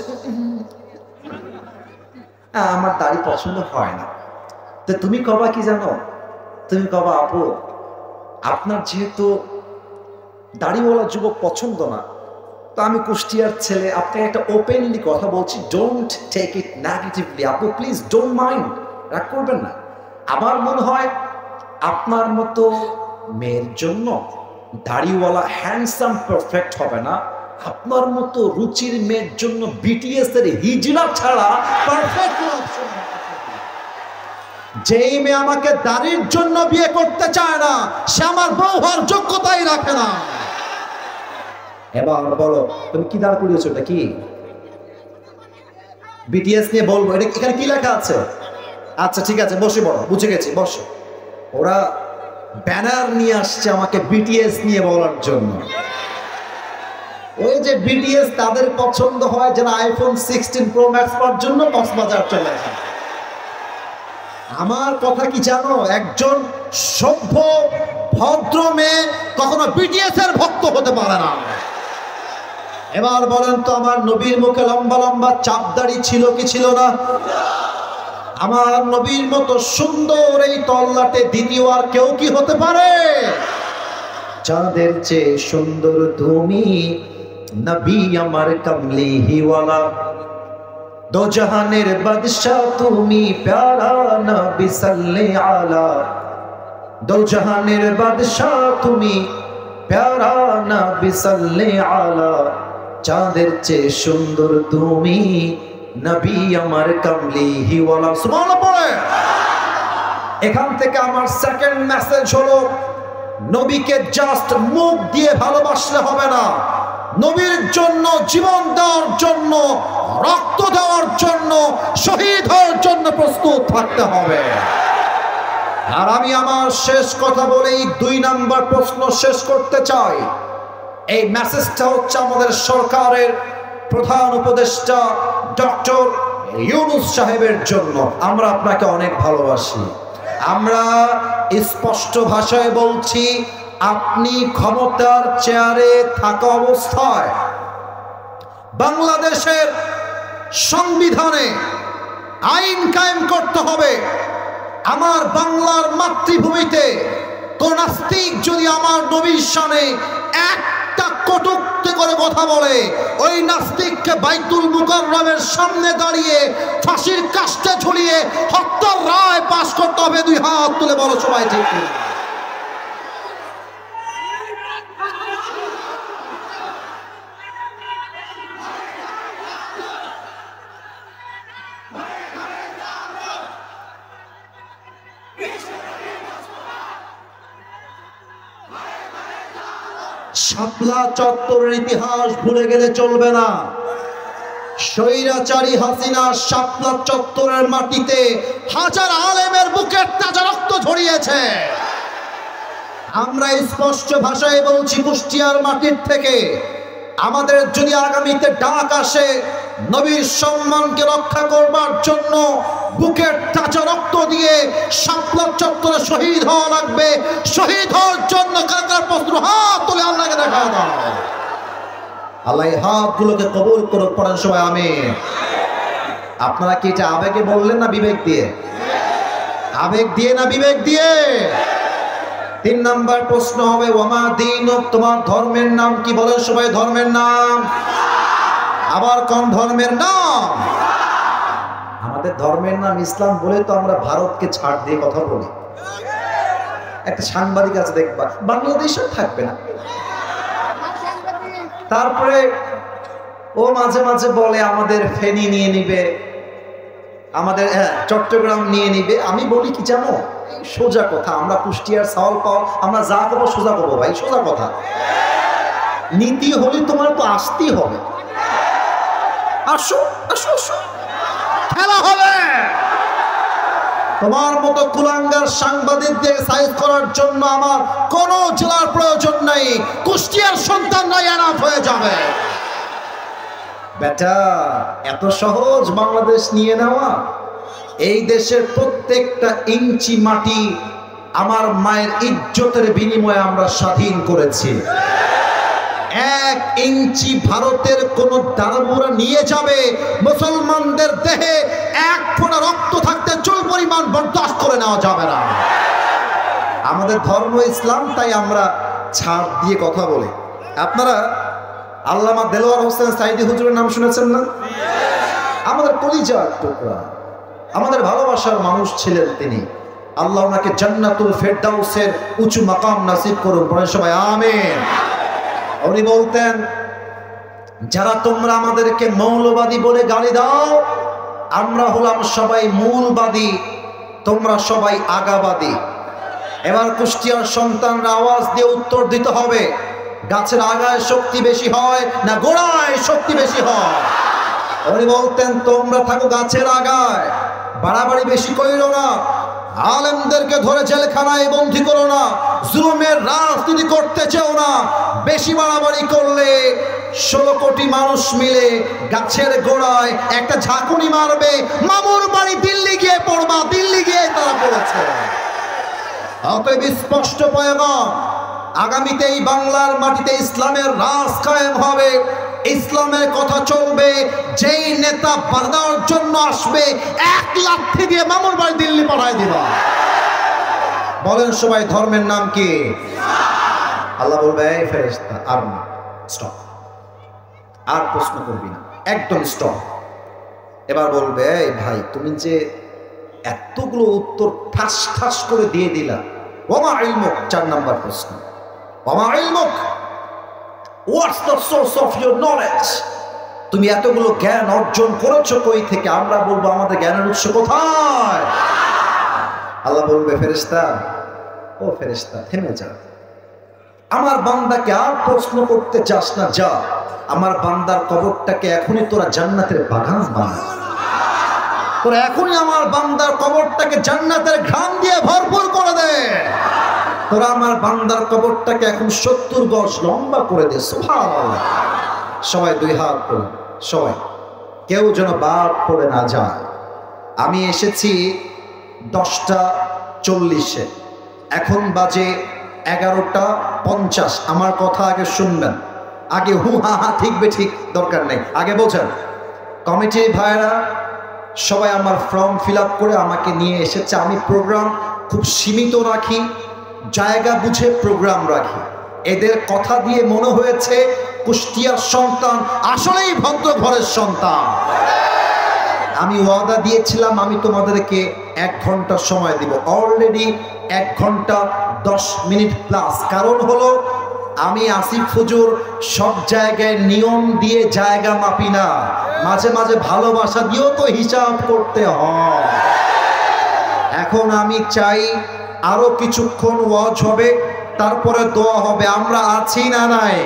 আমার দাড়ি পছন্দ হয় না। তো তুমি কবা কি জানো, তুমি কবা আপু আপনার যেহেতু দাড়িওয়ালা যুবক পছন্দ না, তো আমি কুষ্টিয়ার ছেলে, আপনাকে একটা ওপেনলি কথা বলছি, ডোন্ট টেক ইট নেগেটিভলি, আপু প্লিজ ডোন্ট মাইন্ড, রাগ করবেন না। আমার মনে হয় আপনার মতো মেয়ের জন্য দাড়িওয়ালা হ্যান্ডসাম পারফেক্ট হবে না, আপনার মতো রুচির মেয়ের জন্য বিটিএস এর হিজড়া ছাড়া পারফেক্ট অপশন। যেই মেয়ে আমাকে দাড়ির জন্য বিয়ে করতে চায় না, সে আমার বউ হওয়ার যোগ্যতাই রাখে না। এবার বলো, তুমি কি দাঁড় করিয়েছো? এটা কি বিটিএস নিয়ে বলবো? এটা এখানে কি লেখা আছে? আচ্ছা ঠিক আছে, বসে বলো, বুঝে গেছি, বসো। ওরা ব্যানার নিয়ে আসছে আমাকে বিটিএস নিয়ে বলার জন্য। ওই যে বিটিএস তাদের পছন্দ হয় যারা আইফোন 16 প্রো ম্যাক্স পাওয়ার জন্য কক্সবাজার চলে আসে। আমার কথা কি জানো, একজন সভ্য ভদ্র মেয়ে কখনো বিটিএস এর ভক্ত হতে পারে না। এবার বলেন তো, আমার নবীর মুখে লম্বা লম্বা চাপদাড়ি ছিল কি ছিল না? আমার নবীর মতো সুন্দর এই তল্লাটে দ্বিতীয় আর কেউ কি হতে পারে? চাঁদের চেয়ে সুন্দর তুমি, নবী আমার কামলিওয়ালা, দো জাহানের বাদশা তুমি, প্যারা নবী সাল্লে আলা, দো জাহানের বাদশা তুমি, প্যারা নবী সাল্লে আলা, চাঁদের চেয়ে সুন্দর তুমি, নবী আমার কামলিওয়ালা। সুবহানাল্লাহ পড়ে। এখান থেকে আমার সেকেন্ড মেসেজ হলো, নবীকে জাস্ট মুখ দিয়ে ভালোবাসলে হবে না, নবীর জন্য জীবন দেওয়ার জন্য, রক্ত দেওয়ার জন্য, শহীদ হওয়ার জন্য প্রস্তুত থাকতে হবে। আর আমি আমার শেষ কথা বলেই 2 নাম্বার প্রশ্ন শেষ করতে চাই। এই মেসেজটা হচ্ছে আমাদের সরকারের প্রধান উপদেষ্টা ডক্টর ইউনূস সাহেবের জন্য। আমরা আপনাকে অনেক ভালোবাসি, আমরা স্পষ্ট ভাষায় বলছি, আপনি ক্ষমতার চেয়ারে থাকা অবস্থায় বাংলাদেশের সংবিধানে আইন কায়েম করতে হবে। আমার বাংলার মাতৃভূমিতে কোন নাস্তিক যদি আমার নবীর শানে একটা কটূক্তি করে কথা বলে, ওই নাস্তিককে বাইতুল মুকাররমের সামনে দাঁড়িয়ে ফাঁসির কাস্টে ঝুলিয়ে হত্যার রায় পাশ করতে হবে। 2 হাত তুলে বলো সবাই ঠিক। শাপলা চত্বরের ইতিহাস ভুলে গেলে চলবে না। স্বৈরাচারী হাসিনা শাপলা চত্বরের মাটিতে হাজার আলেমের বুকের তাজা রক্ত ঝরিয়েছে। আমরা স্পষ্ট ভাষায় বলছি, কুষ্টিয়ার মাটির থেকে আমাদের যদি আগামীতে ডাক আসে নবীর সম্মানকে রক্ষা করবার জন্য বুকের তাজা রক্ত দিয়ে শাপলা চত্বরে শহীদ হওয়া লাগবে। শহীদ হওয়ার জন্য কার প্রস্তুত, হাত তুলে আল্লাহকে দেখা দাও। আল্লাহ হাতগুলোকে কবুল করুক, পড়ার সময় আমিন। আপনারা কি এটা আবেগে বললেন না বিবেক দিয়ে? আবেগ দিয়ে না বিবেক দিয়ে? 3 নাম্বার প্রশ্ন হবে, ওয়ামা দীনুক, তোমার ধর্মের নাম কি? বলেন সবাই, ধর্মের নাম। আবার কোন ধর্মের নাম? আমাদের ধর্মের নাম ইসলাম বলে তো আমরা ভারতকে ছাড় দিয়ে কথা বলি। একটা সাংবাদিক আছে দেখবা, বাংলাদেশে থাকবে না, তারপরে ও মাঝে মাঝে বলে আমাদের ফেনী নিয়ে নিবে, আমাদের চট্টগ্রাম নিয়ে নিবে। আমি বলি কি জানো, সোজা কথা, আমরা কুষ্টিয়ার চাউল পাও, আমরা যা করবো সোজা করবো ভাই, সোজা কথা। নীতি হলে তোমার তো আসতেই হবে। আসো আসো আসো, খেলা হবে। তোমার মতো কুলাঙ্গার সাংবাদিকদের সাইজ করার জন্য আমার কোন জেলার প্রয়োজন নাই, কুষ্টিয়ার সন্তানরাই এনাফ হয়ে যাবে। বেটা, এত সহজ বাংলাদেশ নিয়ে নেওয়া? এই দেশের প্রত্যেকটা ইঞ্চি মাটি আমার মায়ের ইজ্জতের বিনিময়ে আমরা স্বাধীন করেছি। 1 ইঞ্চি ভারতের কোন দানবরা নিয়ে যাবে, মুসলমানদের দেহে 1 ফোঁটা রক্ত থাকতে চুল পরিমাণ বরদাস্ত করে নেওয়া যাবে না। আমাদের ধর্ম ইসলাম, তাই আমরা ছাড় দিয়ে কথা বলি। আপনারা আল্লামা দেলোয়ার হোসেন সাইদি হুজুরের নাম শুনেছেন না? আমাদের কলিজার টুকরা, আমাদের ভালোবাসার মানুষ ছিলেন তিনি। আল্লাহ ওনাকে জান্নাতুল ফেরদাউসের উঁচু মাকাম নসিব করুন, পড়েন সবাই আমিন। উনি বলতেন, যারা তোমরা আমাদেরকে মৌলবাদী বলে গালি দাও, আমরা হলাম সবাই মূলবাদী, তোমরা সবাই আগাবাদী। এবার কুষ্টিয়ার সন্তানরা আওয়াজ দিয়ে উত্তর দিতে হবে, গাছের আগায় শক্তি বেশি হয় না গোড়ায় শক্তি বেশি হয়? উনি বলতেন, তোমরা থাকো গাছের আগায়, বাড়াবাড়ি বেশি কইরো না, আলেমদেরকে ধরে জেলখানায় বন্দী করো না, জুলুমের রাজনীতি করতে চেও না। বেশি বাড়াবাড়ি করলে 16 কোটি মানুষ মিলে গাছের গোড়ায় একটা ঝাঁকুনি মারবে, মামুর বাড়ি দিল্লি গিয়ে পড়বা, দিল্লি গিয়ে তারা পড়েছে। অতএব স্পষ্ট পয়গাম, আগামীতে এই বাংলার মাটিতে ইসলামের রাজ কায়েম হবে, ইসলামের কথা চলবে। যেই নেতা বাধার জন্য আসবে, 1 লাথি দিয়ে মামুর বাড়ি দিল্লি পাঠায় দিবা। বলেন সবাই, ধর্মের নাম কি? আল্লাহ বলবে, এই ফেরেশতা, আর না, স্টপ, আর প্রশ্ন করবি না, একদম স্টপ। এবার বলবে, এই ভাই তুমি যে এতগুলো উত্তর ঠাস ঠাস করে দিয়ে দিলা, ওমা ইলমুক, 4 নাম্বার প্রশ্ন, ওমা ইলমুক, what's the source of your knowledge? তুমি এতগুলো জ্ঞান অর্জন করেছো কই থেকে? আমরা বলবো, আমাদের জ্ঞানের উৎস কোথায়? আল্লাহ বলবে, ফেরেশতা, ও ফেরেশতা, থেমে যা, আমার বান্দাকে আর প্রশ্ন করতে যাস না, যা আমার বান্দার কবরটাকে এখনই তোরা জান্নাতের বাগান বানা, তোরা এখনই আমার বান্দার কবরটাকে জান্নাতের ঘ্রাণ দিয়ে ভরপুর করে দে, তোরা আমার বান্দার কবরটাকে এখন 70 গজ লম্বা করে দে। সুবহানাল্লাহ। সবাই 2 হাত তুলুন, সবাই, কেউ যেন বাদ পড়ে না যায়। আমি এসেছি 10টা 40-এ, এখন বাজে 11টা 50। আমার কথা আগে শুনবেন, আগে হু হা হা ঠিক বে ঠিক দরকার নেই, আগে বোঝেন। কমিটির ভাইরা সবাই আমার ফর্ম ফিল আপ করে আমাকে নিয়ে এসেছে। আমি প্রোগ্রাম খুব সীমিত রাখি, জায়গা বুঝে প্রোগ্রাম রাখি। এদের কথা দিয়ে মনে হয়েছে কুষ্টিয়ার সন্তান আসলেই ভদ্র ঘরের সন্তান। আমি ওয়াদা দিয়েছিলাম আমি তোমাদেরকে 1 ঘন্টা সময় দিব, অলরেডি 1 ঘন্টা 10 মিনিট প্লাস। কারণ হলো, আমি আসিফ হুজুর সব জায়গায় নিয়ম দিয়ে জায়গা মাপি না, মাঝে মাঝে ভালোবাসা দিয়েও তো হিসাব করতে হয়। এখন আমি চাই আরো কিছুক্ষণ ওয়াজ হবে, তারপরে দোয়া হবে। আমরা আছি না নাই?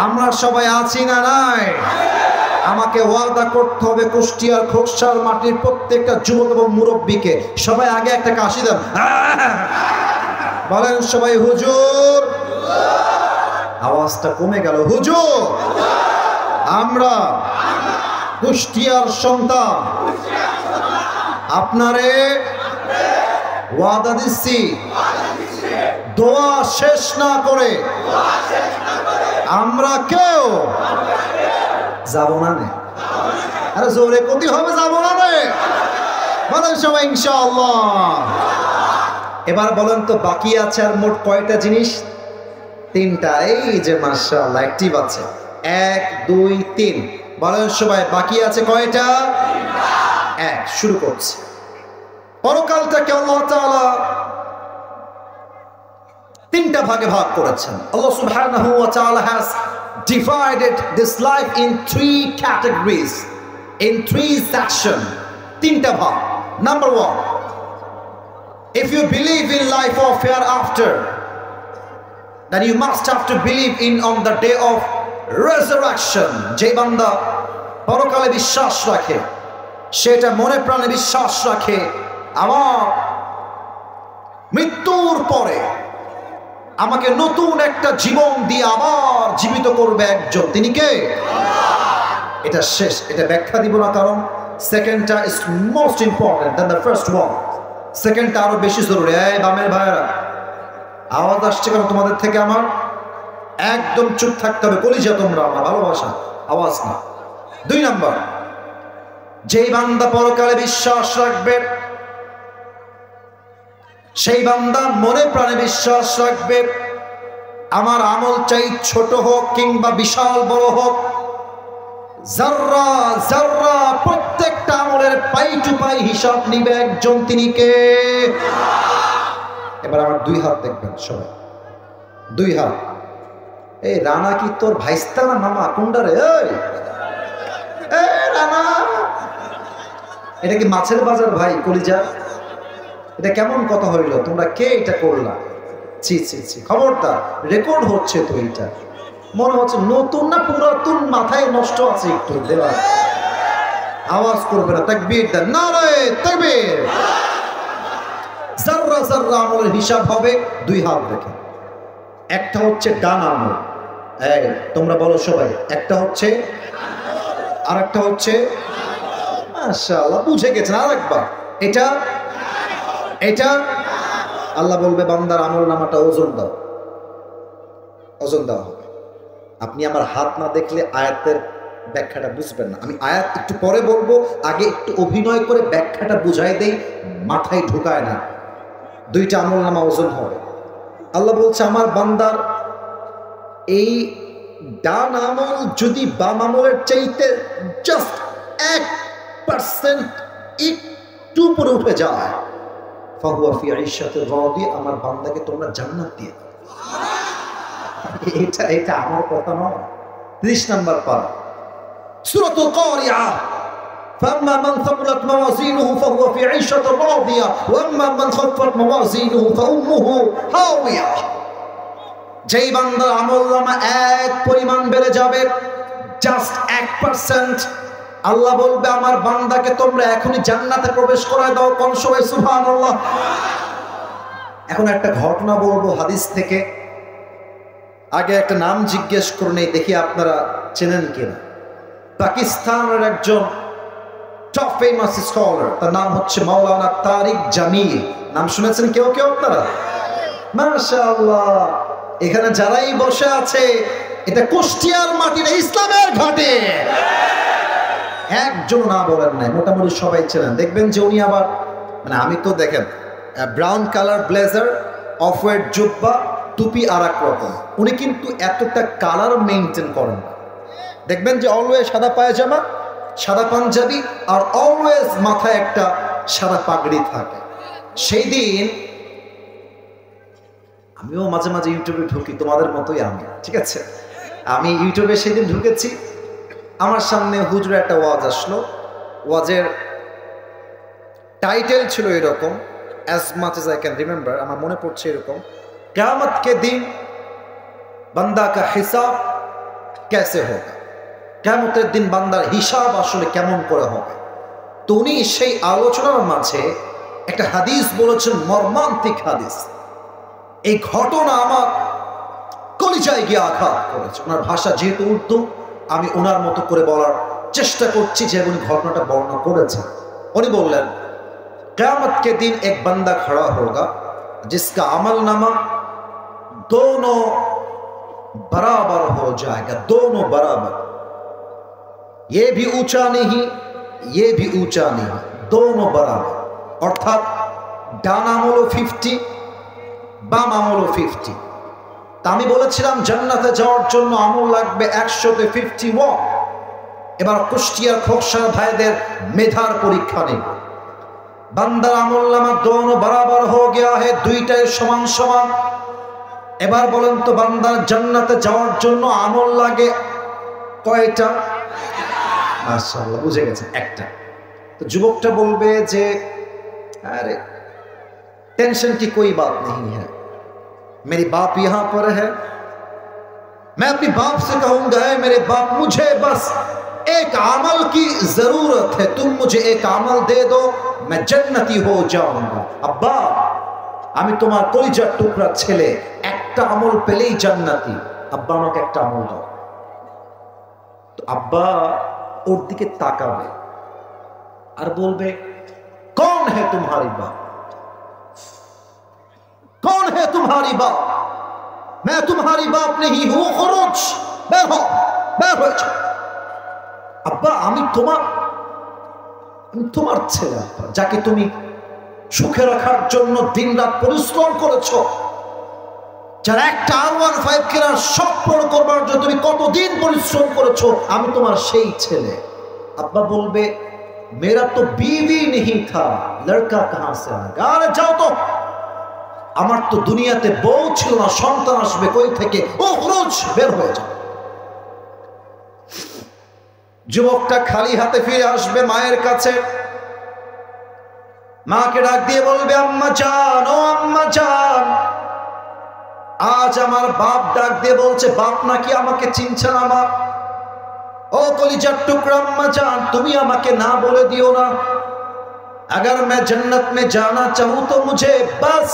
আমরা সবাই আছি না নাই? আমাকে ওয়াদা করতে হবে কুষ্টিয়ার খোকসার মাটির প্রত্যেকটা যুবক এবং মুরব্বীকে। সবাই আগে একটা কাশি দেন, বলেন সবাই হুজুর। আওয়াজটা কমে গেল। হুজুর, আমরা কুষ্টিয়ার সন্তান আপনারে ওয়াদা দিচ্ছি, দোয়া শেষ না করে আমরা কেউ যাব না নে। আরে জোরে কতি হবে, যাব না রে, বলেন সবাই ইনশাআল্লাহ। এবার বলেন তো বাকি আছে আর মোট কয়টা জিনিস? তিনটা। এই যে মাশাআল্লাহ অ্যাক্টিভ আছে, 1 2 3। বলেন সবাই বাকি আছে কয়টা? 1। শুরু করছি। পরকালটাকে আল্লাহ তাআলা তিনটা ভাগে ভাগ করেছেন। আল্লাহ সুবহানাহু ওয়া তাআলা has divided this life in 3 categories, in 3 sections. তিনটা ভাগ। Number 1, if you believe in life of hereafter, then you must have to believe in on the day of resurrection. যে বান্দা পরকালে বিশ্বাস রাখে, সেটা মনে প্রাণে বিশ্বাস রাখে আমার মৃত্যুর পরে আমাকে নতুন একটা জীবন দিয়ে আবার জীবিত করবে একজন, তিনি কে? এটা শেষ, এটা ব্যাখ্যা দিব না, কারণ সেকেন্ডটা is most important than the first one. সেকেন্ডটা আরো বেশি জরুরি। এই বামের ভাইয়েরা, আওয়াজ আসছে কেন তোমাদের থেকে? আমার একদম চুপ থাকতে হবে, কলিজা তোমরা আমার, ভালোবাসা, আওয়াজ না। 2 নাম্বার, যেই বান্দা পরকালে বিশ্বাস রাখবে, সেই বান্দা মনে প্রাণে বিশ্বাস রাখবে আমার আমল চাই ছোট হোক কিংবা বিশাল বড় হোক, যাররা যাররা প্রত্যেকটা আমলের পাই টু পাই হিসাব নিবে একজন, তিনি কে? এবার আমার 2 হাত দেখবেন সবাই, 2 হাত। এই রানা কি তোর ভাইস্তা না মামা? কোনটা রে? এই রানা, এটা কি মাছের বাজার ভাই কলিজা? এটা কেমন কথা হইল? তোমরা কে এটা করলা? ছি ছি ছি, খবরদার, রেকর্ড হচ্ছে তো। এটা মনে হচ্ছে নতুন না পুরাতন, মাথায় নষ্ট আছে একটু। দেওয়া আওয়াজ করবে না, তাকবীর দেন, নারে তাকবীর। যাররা যাররা আমলের হিসাব হবে 2 হাত রেখে। একটা হচ্ছে ডান আমল, এই তোমরা বলো সবাই, একটা হচ্ছে, আর একটা হচ্ছে, মাশাআল্লাহ বুঝে গেছেন। আর একবার, এটা এটা আল্লাহ বলবে বান্দার আমল নামাটা ওজন দাও, ওজন দেওয়া হবে। আপনি আমার হাত না দেখলে আয়াতের ব্যাখ্যাটা বুঝবেন না। আমি আয়াত একটু পরে বলবো, আগে একটু অভিনয় করে ব্যাখ্যাটা বুঝাই দেই, মাথায় ঢুকায় না। 2টা আমল নামা ওজন হবে। আল্লাহ বলছে আমার বান্দার এই ডান আমল যদি বাম আমলের চাইতে জাস্ট 1% একটু উপরে উঠে যায়, ফাহুয়া ফি আইশাতির রাদিয়া, আমার বান্দাকে তোমরা জান্নাত দিয়ে দাও। এটা আমার কথা নয়। 30 নাম্বার পারা, সূরাতুল কারিয়া। فأما من ثقلت موازينه فهو في عيشة راضية وأما من خفت موازينه فأمه هاوية। যেই বান্দার আমলনামা 1 পরিমাণ বেড়ে যাবে, জাস্ট 1%, আল্লাহ বলবে আমার বান্দাকে তোমরা এখনই জান্নাতে প্রবেশ করায় দাও। কোন সবাই সুবহানাল্লাহ। এখন একটা ঘটনা বলবো হাদিস থেকে, আগে একটা নাম জিজ্ঞেস করে নেই, দেখি আপনারা চেনেন কিনা। পাকিস্তানের একজন টপ ফেমাস স্কলার, তার নাম হচ্ছে মাওলানা তারিক জামি। নাম শুনেছেন কেউ কেউ আপনারা? মাশাআল্লাহ, এখানে যারাই বসে আছে, এটা কুষ্টিয়ার মাটির ইসলামের ঘাটে একজন না বলেন নাই, মোটামুটি সবাই ছিলেন। দেখবেন যে উনি আবার, মানে আমি তো দেখেন brown colour blazer, off white জুব্বা, টুপি আর এক রকম, উনি কিন্তু এতটা কালার মেনটেন করেন না। দেখবেন যে অলওয়েজ সাদা পায়জামা, সাদা পাঞ্জাবি, আর অলওয়েজ মাথায় একটা সাদা পাগড়ি থাকে। সেই দিন আমিও মাঝে মাঝে ইউটিউবে ঢুকি, তোমাদের মতোই আমি, ঠিক আছে? আমি ইউটিউবে সেদিন ঢুকেছি, আমার সামনে হুজুরের একটা ওয়াজ আসলো। ওয়াজের টাইটেল ছিল এরকম, as much as I can remember, আমার মনে পড়ছে এরকম, কিয়ামত কে দিন বান্দা কা হিসাব कैसे होगा। কিয়ামতের দিন বান্দার হিসাব আসলে কেমন করে হবে। তো উনি সেই আলোচনার মাঝে একটা হাদিস বলেছেন, মর্মান্তিক হাদিস। এই ঘটনা আমার কলিজায় গিয়ে আঘাত করেছে। ওনার ভাষা যেহেতু উর্দু, আমি ওনার মতো করে বলার চেষ্টা করছি যে উনি ঘটনাটা বর্ণনা করেছেন। উনি বললেন, क़यामत के दिन एक बंदा खड़ा होगा जिसका अमल नामा दोनों बराबर हो जाएगा, दोनों बराबर, ये भी ऊंचा नहीं ये भी ऊंचा नहीं, दोनों बराबर। अर्थात ডান আমলও 50, বাম আমলও 50। তা আমি বলেছিলাম জান্নাতে যাওয়ার জন্য আমল লাগবে 151। এবার কুষ্টিয়ার খোকসার ভাইদের মেধার পরীক্ষা নেব। বান্দার আমল নামা দোনো বরাবর হয়ে গিয়া হে, দুইটাই সমান সমান। এবার বলেন তো বান্দার জান্নাতে যাওয়ার জন্য আমল লাগে কয়টা? মাশাআল্লাহ, বুঝে গেছেন, একটা। তো যুবকটা বলবে যে अरे टेंशन की कोई बात नहीं है, मेरी बाप यहां पर है, मैं अपनी बाप से कहूंगा, है मेरे बाप मुझे बस एक अमल की जरूरत है, तुम मुझे एक अमल दे दो, मैं जन्नती हो जाऊंगा। अब्बा আমি তোমার কলিজার টুকরা ছেলে, একটা আমল পেলেই জান্নাতি, আব্বা আমাকে একটা আমল দাও। তো আব্বা ওর দিকে তাকাবে আর বলবে, कौन है तुम्हारी बाप, कौन है तुम्हारी बाप, मैं तुम्हारी बाप नहीं हूं, खुरुज, বের হও, বের হয়ে যাও। আব্বা আমি তোমার ছেলে আব্বা, যাকে তুমি সুখে রাখার জন্য দিনরাত পরিশ্রম করেছো, যার একটা R15 কেনার শখ পূরণ করবার জন্য তুমি কতদিন পরিশ্রম করেছো, আমি তোমার সেই ছেলে। আব্বা বলবে, मेरा तो बीवी नहीं था, लड़का कहां से आएगा, আরে যাও তো, আমার তো দুনিয়াতে বউ ছিল না, সন্তান আসবে কই থেকে, ও খুরুজ, বের হয়ে যাও। যুবকটা খালি হাতে ফিরে আসবে মায়ের কাছে, মাকে ডাক দিয়ে বলবে, আম্মা জান, ও আম্মা জান, আজ আমার বাপ ডাক দিয়ে বলছে, বাপ নাকি আমাকে চিনছে না। মা, ओ कलिजार टुकड़ा अम्मा जान, तुम আমাকে না বলে दियो ना, अगर मैं जन्नत में जाना चाहूं तो मुझे बस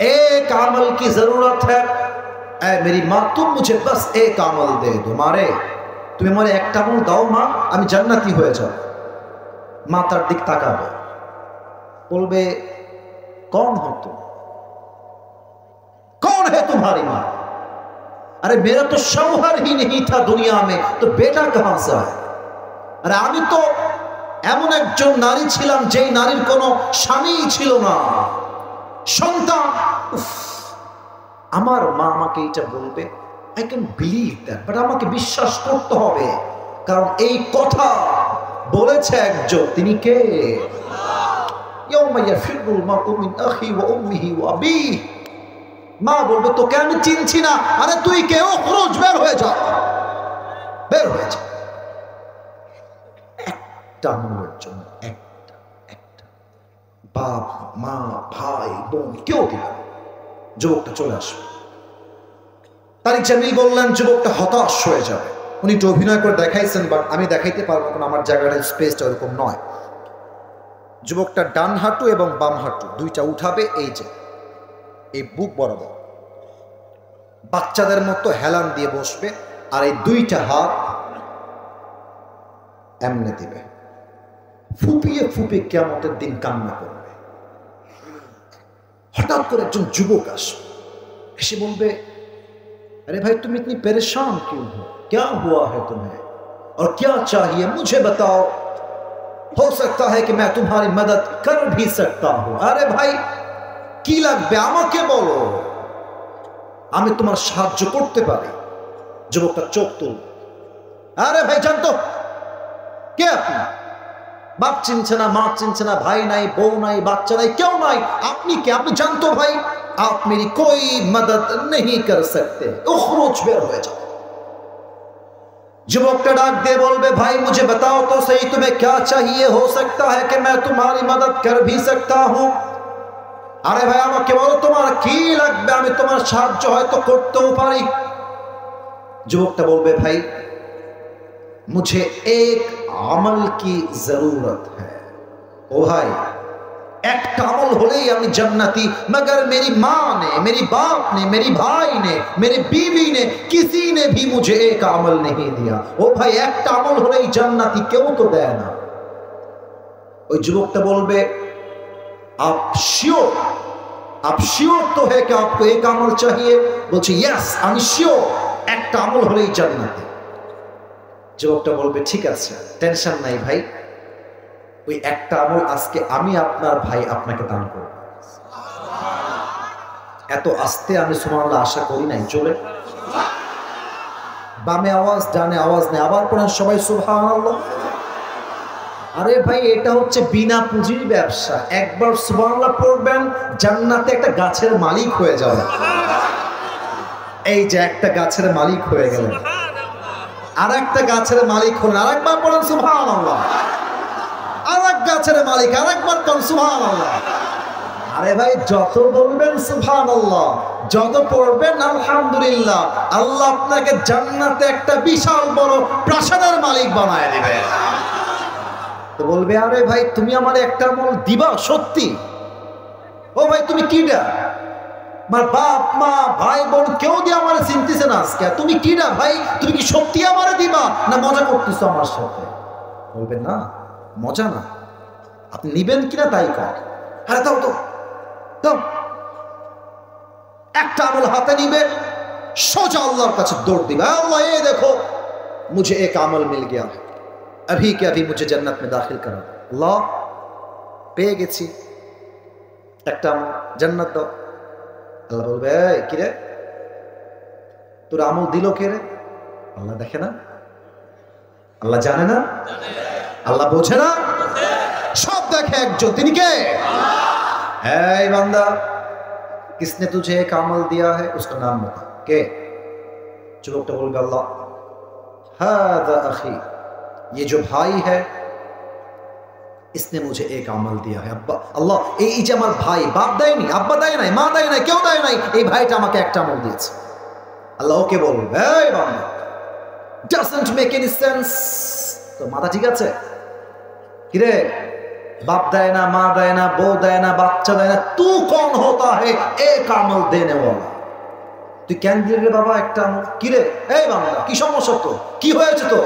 एक अमल की जरूरत है, ऐ मेरी माँ तुम मुझे बस एक अमल दे दो, मारे তুমি আমারে একটা আমল দাও মা, আমি জান্নাতি হয়ে যাব। মা তার দিক তাকাবে, বলবে, कौन हो तुम, कौन है तुम्हारी माँ, अरे मेरा तो शौहर ही नहीं था दुनिया में, तो बेटा कहां से आया, अरे আমি তো এমন একজন নারী ছিলাম যেই নারীর কোনো স্বামী ছিল না, সন্তান। আমার মা আমাকে এটা বলবে, I can believe that, but আমাকে বিশ্বাস করতে হবে, কারণ এই কথা বলেছে একজন, তিনি কে? ইয়াউমা ইয়াফিরুল মারউ মিন আখি ওয়া উম্মিহি ওয়া আবিহি। মা বলবে, তোকে আমি চিনছি না, আরে তুই কে, ও খুরুজ, বের হয়ে যা, বের হয়ে যা। একটা আমলের জন্য একটা বাপ মা ভাই বোন কেউ দিবে। যুবকটা চলে আসবে। তারিক জামিল বললেন, যুবকটা হতাশ হয়ে যাবে। উনি একটু অভিনয় করে দেখাইছেন, বাট আমি দেখাইতে পারবো না, আমার জায়গাটা স্পেসটা ওরকম নয়। যুবকটা ডান হাঁটু এবং বাম হাঁটু দুইটা উঠাবে, এই যে এই বুক বরাবর, বাচ্চাদের মতো হেলান দিয়ে বসবে, আর এই দুইটা হাত এমনে দিবে, ফুপিয়ে ফুপিয়ে কিয়ামতের দিন কান্না করবে। হঠাৎ করে একজন যুবক আসবে, এসে বলবে, अरे भाई तुम इतनी परेशान क्यों हो, क्या हुआ है तुम्हें और क्या चाहिए, मुझे बताओ, हो सकता है कि मैं तुम्हारी मदद कर भी सकता हूं। अरे भाई কি লাগবে আমাকে বলো, আমি তোমার সাহায্য করতে পারি। যুবকটা চোখ তুলবে, আরে ভাই জানতো কে আপনি, বাপ চিনছে না, মা চিনছে না, ভাই নাই, বউ নাই, বাচ্চা নাই, কেউ নাই, আপনি কে, আপনি জানতো ভাই आप मेरी कोई मदद नहीं कर सकते, उखरुज, बेर हो जाओ। যুবকটা ডাক দিয়ে বলবে, भाई मुझे बताओ तो सही तुम्हें क्या चाहिए, हो सकता है कि मैं तुम्हारी मदद कर भी सकता हूं। আরে ভাই আমাকে বলো তোমার কি লাগবে, আমি তোমার সাহায্য হয়তো করতেও পারি। যুবকটা বলবে, ভাই मुझे एक अमल की जरूरत है। ओ भाई, एक अमल होले यानी जन्नती, मगर मेरी माँ ने, मेरी बाप ने, मेरी भाई ने, मेरे बीवी ने, किसी ने भी मुझे एक अमल नहीं दिया। ओ भाई, एक अमल होले जन्नती, क्यों तो दे ना। ওই যুবকটা বলবে आप श्योर तो है कि आपको एक अमल चाहिए? বলছে यस, আমি শিওর, একটা আমল হলেই জান্নাতে। যুবকটা বলবে ঠিক আছে, টেনশন নাই ভাই, ওই একটা আমল আজকে আমি আপনার ভাই আপনাকে দান করব। এত আস্তে আমি সুবহানাল্লাহ আশা করি নাই। চলে বামে আওয়াজ, ডানে আওয়াজ নেই, আবার পড়েন সবাই সুবহানাল্লাহ। আরে ভাই, এটা হচ্ছে বিনা পুঁজির ব্যবসা। একবার সুবহানাল্লাহ পড়বেন, জান্নাতে একটা গাছের মালিক হয়ে যাবে। এই যে একটা গাছের মালিক হয়ে গেলেন, আর একটা গাছের মালিক হলেন, আরেকবার পড়েন সুবহানাল্লাহ। আর এক গাছের মালিক, আরেকবার পড়েন সুবহানাল্লাহ। আরে ভাই, যত বলবেন সুবহানাল্লাহ, যত পড়বেন আলহামদুলিল্লাহ, আল্লাহ আপনাকে জান্নাতে একটা বিশাল বড় প্রাসাদের মালিক বানায় দিবে। তো বলবে আরে ভাই, তুমি আমার একটা আমল দিবা সত্যি? ও ভাই, তুমি কিডা? আমার বাপ মা ভাই বোন কেউ দিয়ে আমার চিনতেছে না আজকে, তুমি কিডা ভাই? তুমি কি সত্যি আমারে দিবা না মজা করতেছো আমার সাথে? বলবে না, মজা না, আপনি নিবেন কিনা তাই কর। আরে দাও তো, দাও। একটা আমল হাতে নিবে, সোজা আল্লাহর কাছে দৌড় দিবে, আল্লাহ এই দেখো मुझे एक अमल मिल गया है, अभी के अभी मुझे जन्नत में दाखिल करा। अल्लाह পেয়ে গেছি একটা আমল, জান্নাত দাও। আল্লাহ বলবে কি রে, তোর আমল দিল কে রে? আল্লাহ দেখে না? আল্লাহ জানে না? আল্লাহ বোঝে না? সব দেখে একজন, তিনি কে? এই বান্দা, किसने तुझे एक अमल दिया है, उसका नाम बता। के? যুবকটা বলবে আল্লাহ, हादा अखी, ये जो भाई है इसने मुझे एक अमल दिया है। अब्बा, अल्लाह এই যে আমার ভাই, বাপ দেয়নি, আব্বা দেয় নাই, মা দেয় নাই, কেউ দেয় নাই, এই ভাইটা আমাকে একটা আমল দিয়েছে। আল্লাহ ওকে বলবে, এই বান্দা, doesn't make any sense, তো মাথা ঠিক আছে? কিরে, বাপ দেয় না, মা দেয় না, বউ দেয় না, বাচ্চা দেয় না, তু কौन होता है एक अमल देने वाला? তুই কেন দিলি রে বাবা একটা আমল? কিরে, এই বান্দা, কি সমস্যা তো, কি হয়েছে তো?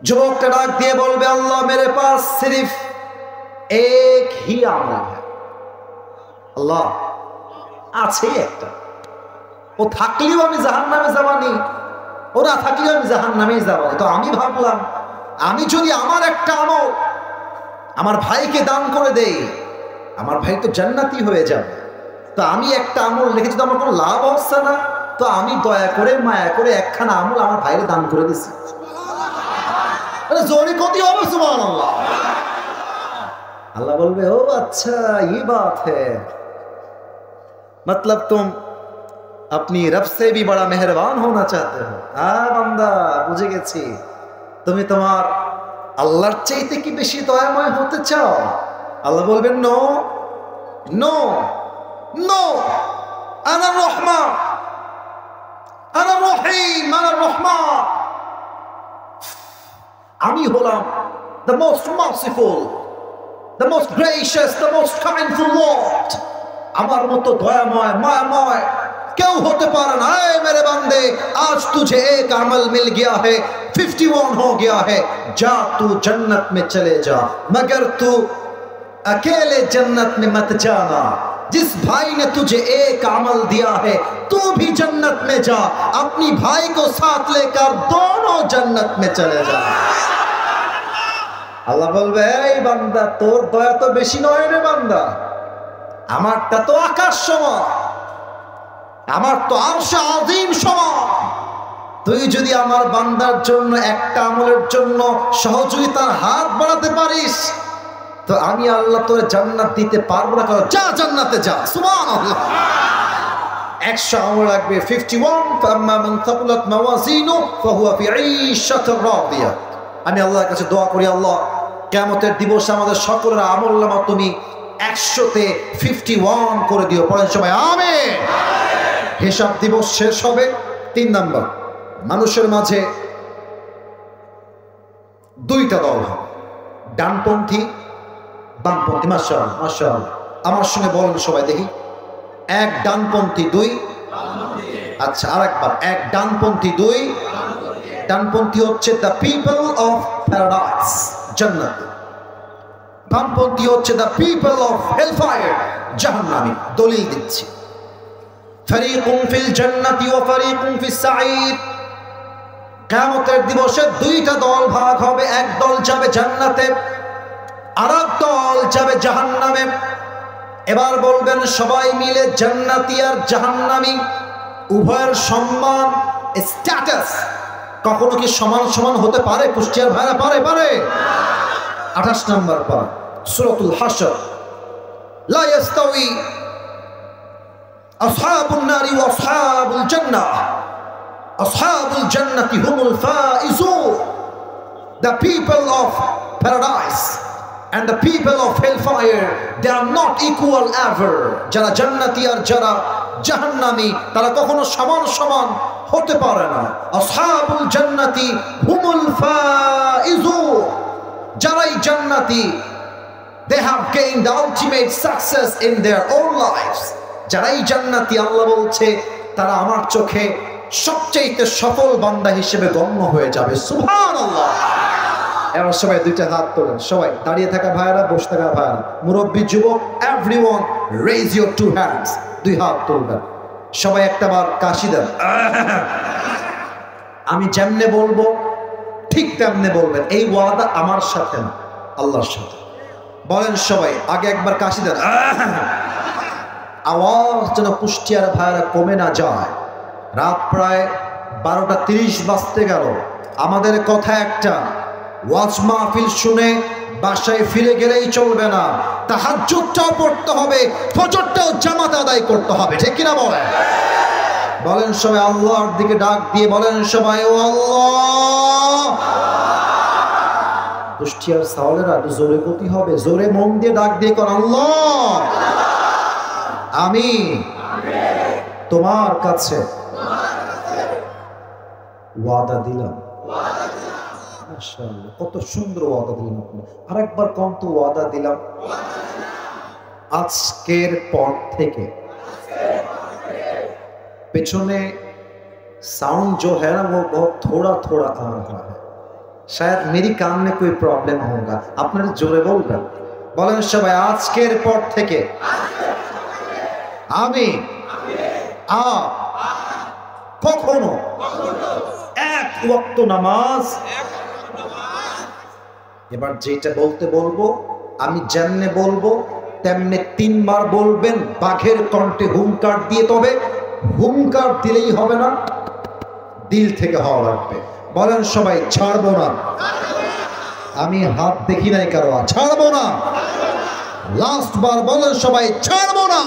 যুবকটা ডাক দিয়ে বলবে, আল্লাহ মেরে পাস সির্ফ এক হি আমল है। আল্লাহ আছে একটা, ও থাকলেও আমি জাহান্নামে যাবানি, ও না থাকলেও আমি জাহান্নামেই যাবানি। তো আমি ভাবলাম, আমি যদি আমার একটা আমল আমার ভাইকে দান করে দেই, আমার ভাই তো জান্নাতি হয়ে যাবে। তো আমি একটা আমল লিখেছি, তো আমার কোনো লাভ হচ্ছে না, তো আমি দয়া করে মায়া করে একখানা আমল আমার ভাইকে দান করে দিছি। জোরে কতি হবে সুবহানাল্লাহ। अल्लाह बोल ओ अच्छा ये बात है, मतलब तुम अपनी रब से भी बड़ा मेहरबान होना चाहते हो। हाँ बंदा बुझे गेছি, তুমি তোমার আল্লাহর চাইতে কি বেশি দয়াময় হতে চাও? আল্লাহ বলবেন নো নো নো, আনা রহমান, আনা রহিম, আনা রহমান, আমি হলাম the most merciful, the most gracious, the most kindful Lord। আমার মতো দয়াময় মায়াময় কেউ হতে পারে না। ऐ मेरे बंदे, आज तुझे एक अमल मिल गया है, 51 हो गया है, जा तू जन्नत में चले जा, मगर तू अकेले जन्नत में मत जाना। जिस भाई ने तुझे एक अमल दिया है, तू भी जन्नत में जा, अपनी भाई को साथ लेकर दोनों जन्नत में चले जा। আল্লাহ বলবে, এই বান্দা, তোর দয়া তো বেশি নয় রে বান্দা, আমারটা তো আকাশ সমান, আমার তো আরশে আযীম সমান। তুই যদি আমার বান্দার জন্য একটা আমলের জন্য সহযোগিতার হাত বাড়াতে পারিস, তো আমি আল্লাহ তোর জান্নাত দিতে পারবো না। যা জান্নাতে যা, সুবহানাল্লাহ। 100 আমল লাগবে, 51, ফাম্মা মান থাকুলাত মাওয়াজিনু ফাহুয়া ফি ঈশাতির রাদিয়া। আমি আল্লাহর কাছে দোয়া করি, আল্লাহ কিয়ামতের দিবসে আমাদের সকলের আমলনামা তুমি 100-তে 51 করে দিও। পড়েন সবাই আমিন। হিসাব দিবস শেষ হবে। 3 নাম্বার, মানুষের মাঝে দুইটা দল হবে, ডানপন্থী বামপন্থী। মাশাআল্লাহ মাশাআল্লাহ, আমার সঙ্গে বলেন সবাই দেখি, এক ডানপন্থী দুই। আচ্ছা আরেকবার, এক ডানপন্থী দুই। ডানপন্থী হচ্ছে দ্য পিপল অফ প্যারাডাইস, জান্নাত। বামপন্থী হচ্ছে দ্য পিপল অফ হেলফায়ার, জাহান্নামী। দলিল দিচ্ছি, ফারিকুম ফিল জান্নাতি ওয়া ফারিকুম ফিস সাঈদ। কিয়ামতের দিবসে দুইটা দল ভাগ হবে, এক দল যাবে জান্নাতে, আরেক দল যাবে জাহান্নামে। এবার বলবেন সবাই মিলে, জান্নাতি আর জাহান্নামী উভয়ের সম্মান, স্ট্যাটাস কখনো কি সমান সমান হতে পারে? কুষ্টিয়ার ভাইরা পারে? পারে। 28 নম্বর পারা, সূরাতুল হাশর, লা ইস্তাউই আসহাবুন নারি ওয়া আসহাবুল জান্নাহ, আসহাবুল জান্নাতি হুমুল Faizun. The people of paradise and the people of hellfire, they are not equal ever. যারা জান্নাতি আর যারা জাহান্নামী তারা কখনো সমান সমান হতে পারে না। আসহাবুল জান্নাতি হুমুল ফাইজুন, যারাই জান্নাতি, they have gained the ultimate success in their own lives. যারাই জান্নাতি, আল্লাহ বলছে তারা আমার চোখে সবচেয়ে সফল বান্দা হিসেবে গণ্য হয়ে যাবে। সুবহানাল্লাহ। এবার সবাই দুইটা হাত তোলেন, সবাই দাঁড়িয়ে থাকা ভাইরা, বসে থাকা ভাইরা, মুরব্বী, যুবক, everyone raise your two hands, দুই হাত তুলবেন। সবাই একটাবার কাশি দেন। আমি যেমনে বলবো ঠিক তেমনে বলবেন। এই ওয়াদা আমার সাথে না, আল্লাহর সাথে। বলেন সবাই, আগে একবার কাশি দেন। আওয়াজ যেন কুষ্টিয়ার ভাইরা কমে না যায়। রাত প্রায় 12টা 30 বাজতে গেল। আমাদের কথা একটা, ওয়াজ মাহফিল শুনে বাসায় ফিরে গেলেই চলবে না, তাহাজ্জুদটাও পড়তে হবে, ফজরটাও জামাত আদায় করতে হবে, ঠিক কিনা বলেন? বলেন সবাই, আল্লাহর দিকে ডাক দিয়ে বলেন সবাই, ও আল্লাহ। কুষ্টিয়ার সাওয়ালেরা একটু জোরে গতি হবে, জোরে মন দিয়ে ডাক দিয়ে কর, আল্লাহ আমি তোমার কাছে ওয়াদা দিলাম। মাশাআল্লাহ, কত সুন্দর ওয়াদা দিলেন আপনি। আরেকবার কম তো, ওয়াদা দিলাম আজকের পর থেকে। পেছনে साउंड जो है ना वो बहुत थोड़ा थोड़ा आ रहा है, शायद मेरी कान में कोई प्रॉब्लम होगा। আপনারা জোরে বলবেন, বলেন সবাই, আজকের পর থেকে আমি কখনো এক ওয়াক্ত নামাজ, এবার যেটা বলতে বলবো আমি যেমনে বলবো তেমনে 3 বার বলবেন, বাঘের কণ্ঠে হুঙ্কার দিয়ে। তবে হুঙ্কার দিলেই হবে না, দিল থেকে হওয়া লাগবে। বলেন সবাই, ছাড়বো না। আমি হাত দেখি নাই কারো, ছাড়বো না। লাস্ট বার বলেন সবাই, ছাড়বো না।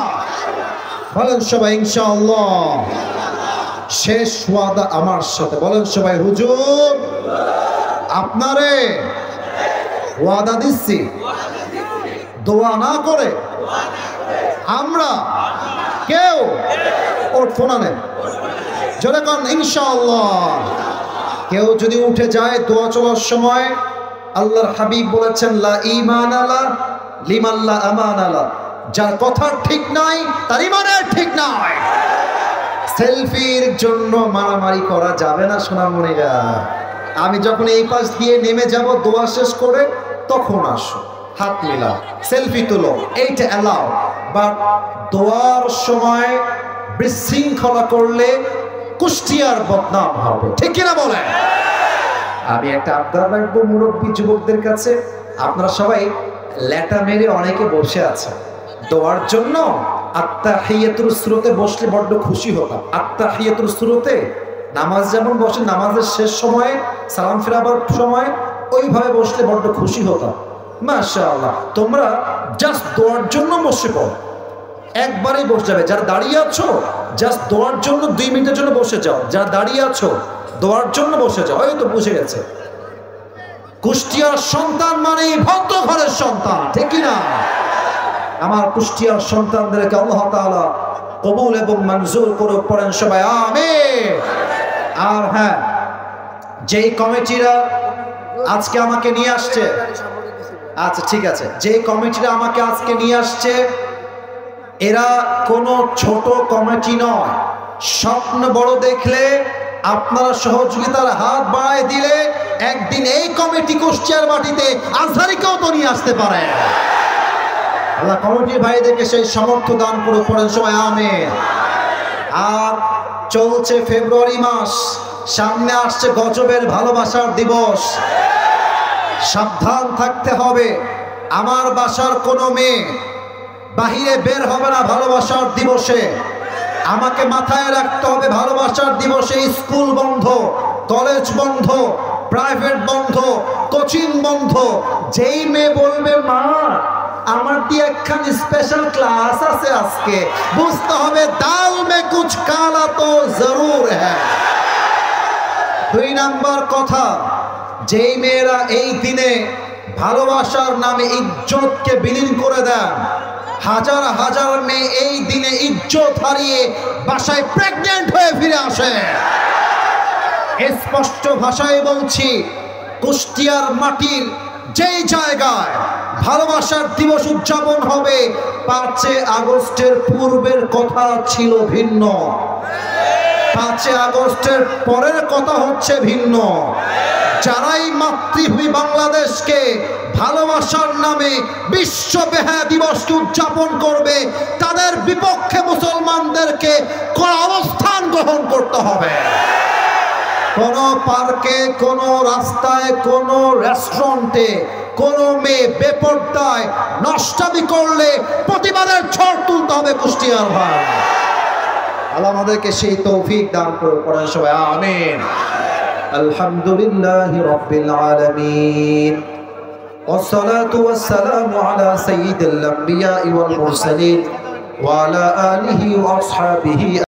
বলেন সবাই, ইনশাআল্লাহ। শেষ ওয়াদা আমার সাথে, বলেন সবাই, হুজুর আপনারে ওয়াদা দিচ্ছি, দোয়া না করে আমরা কেউ ওর ফোনা নেন, জোরে কন ইনশাআল্লাহ। কেউ যদি উঠে যায় দোয়া চলার সময়, আল্লাহর হাবিব বলেছেন, লা ঈমান আলা লিমান লা আমান আলা, যার কথা ঠিক নাই তার ঈমানের ঠিক নাই। সেলফির জন্য মারামারি করা যাবে না সোনামণিরা। আমি যখন এই পাশ দিয়ে নেমে যাব দোয়া শেষ করে, তখন আসো, হাত মিলাও, সেলফি তুলো, এইটা অ্যালাউ। বাট দোয়ার সময় বিশৃঙ্খলা করলে কুষ্টিয়ার বদনাম হবে, ঠিক কিনা বলেন? আমি একটা আবদার রাখবো মুরব্বী যুবকদের কাছে, আপনারা সবাই লেটা মেরে অনেকে বসে আছে দোয়ার জন্য। আত্তাহিয়াতুর সুরতে বসলে বড্ড খুশি হতাম। আত্তাহিয়াতুর সুরতে নামাজ যেমন বসে, নামাজের শেষ সময়ে সালাম ফেরাবার সময় ওইভাবে বসলে বড্ড খুশি হতাম। মাশাআল্লাহ, তোমরা জাস্ট দোয়ার জন্য বসে পড়ো, একবারেই বসে যাবে। যারা দাঁড়িয়ে আছো জাস্ট দোয়ার জন্য 2 মিনিটের জন্য বসে যাও। যারা দাঁড়িয়ে আছো দোয়ার জন্য বসে যাও। এই তো বুঝে গেছে, কুষ্টিয়ার সন্তান মানেই ভদ্র ঘরের সন্তান, ঠিক কিনা? আমার কুষ্টিয়ার সন্তানদেরকে আল্লাহ তাআলা কবুল এবং মঞ্জুর করুক, পড়েন সবাই আমিন। আর হ্যাঁ, যেই কমিটিরা আজকে আমাকে নিয়ে আসছে, আচ্ছা ঠিক আছে, যে কমিটিটা আমাকে আজকে নিয়ে আসছে এরা কোনো ছোট কমিটি নয়। স্বপ্ন বড় দেখলে আপনারা সহযোগিতার হাত বাড়ায় দিলে একদিন এই কমিটি কুষ্টিয়ার মাটিতে আজহারিকেও তো নিয়ে আসতে পারে। আল্লাহ কমিটির ভাইদেরকে সেই সামর্থ্য দান করে পড়েন সবাই আমিন। আর চলছে ফেব্রুয়ারি মাস, সামনে আসছে গজবের ভালোবাসার দিবস। সাবধান থাকতে হবে, আমার বাসার কোনো মেয়ে বাহিরে বের হবে না ভালোবাসার দিবসে। আমাকে মাথায় রাখতে হবে ভালোবাসার দিবসে স্কুল বন্ধ, কলেজ বন্ধ, প্রাইভেট বন্ধ, কোচিং বন্ধ। যেই মেয়ে বলবে মা আমার দিয়ে একখান স্পেশাল ক্লাস আছে আজকে, বুঝতে হবে দাল মে কুছ কালা তো জরুর হ্যায়। 2 নাম্বার কথা, যেই মেয়েরা এই দিনে ভালোবাসার নামে ইজ্জতকে বিলীন করে দেন, হাজার হাজার মেয়ে এই দিনে ইজ্জত হারিয়ে বাসায় প্রেগন্যান্ট হয়ে ফিরে আসে। স্পষ্ট ভাষায় বলছি, কুষ্টিয়ার মাটির যেই জায়গায় ভালোবাসার দিবস উদযাপন হবে 5 আগস্টের পূর্বের কথা ছিল ভিন্ন, 5 আগস্টের পরের কথা হচ্ছে ভিন্ন। যারাই মাতৃভূমি বাংলাদেশকে ভালোবাসার নামে বিশ্ব বেহায়া দিবসকে উদযাপন করবে তাদের বিপক্ষে মুসলমানদেরকে কড়া অবস্থান গ্রহণ করতে হবে। কোন পার্কে, কোন রাস্তায়, কোন রেস্টুরেন্টে কোন মেয়ে বেপরদায় নষ্টামি করলে প্রতিবাদের ঝড় তুলতে হবে কুষ্টিয়ার ভাই। আল্লাহ আমাদেরকে সেই তৌফিক দান করে পড়েন সবাই আমিন। আলহামদুলিল্লাহি রাব্বিল আলামিন ওয়াসসালাতু ওয়াসসালামু আলা সাইয়্যিদিল আম্বিয়া ওয়াল মুরসালিন ওয়া আলা আলিহি ওয়া আসহাবিহি।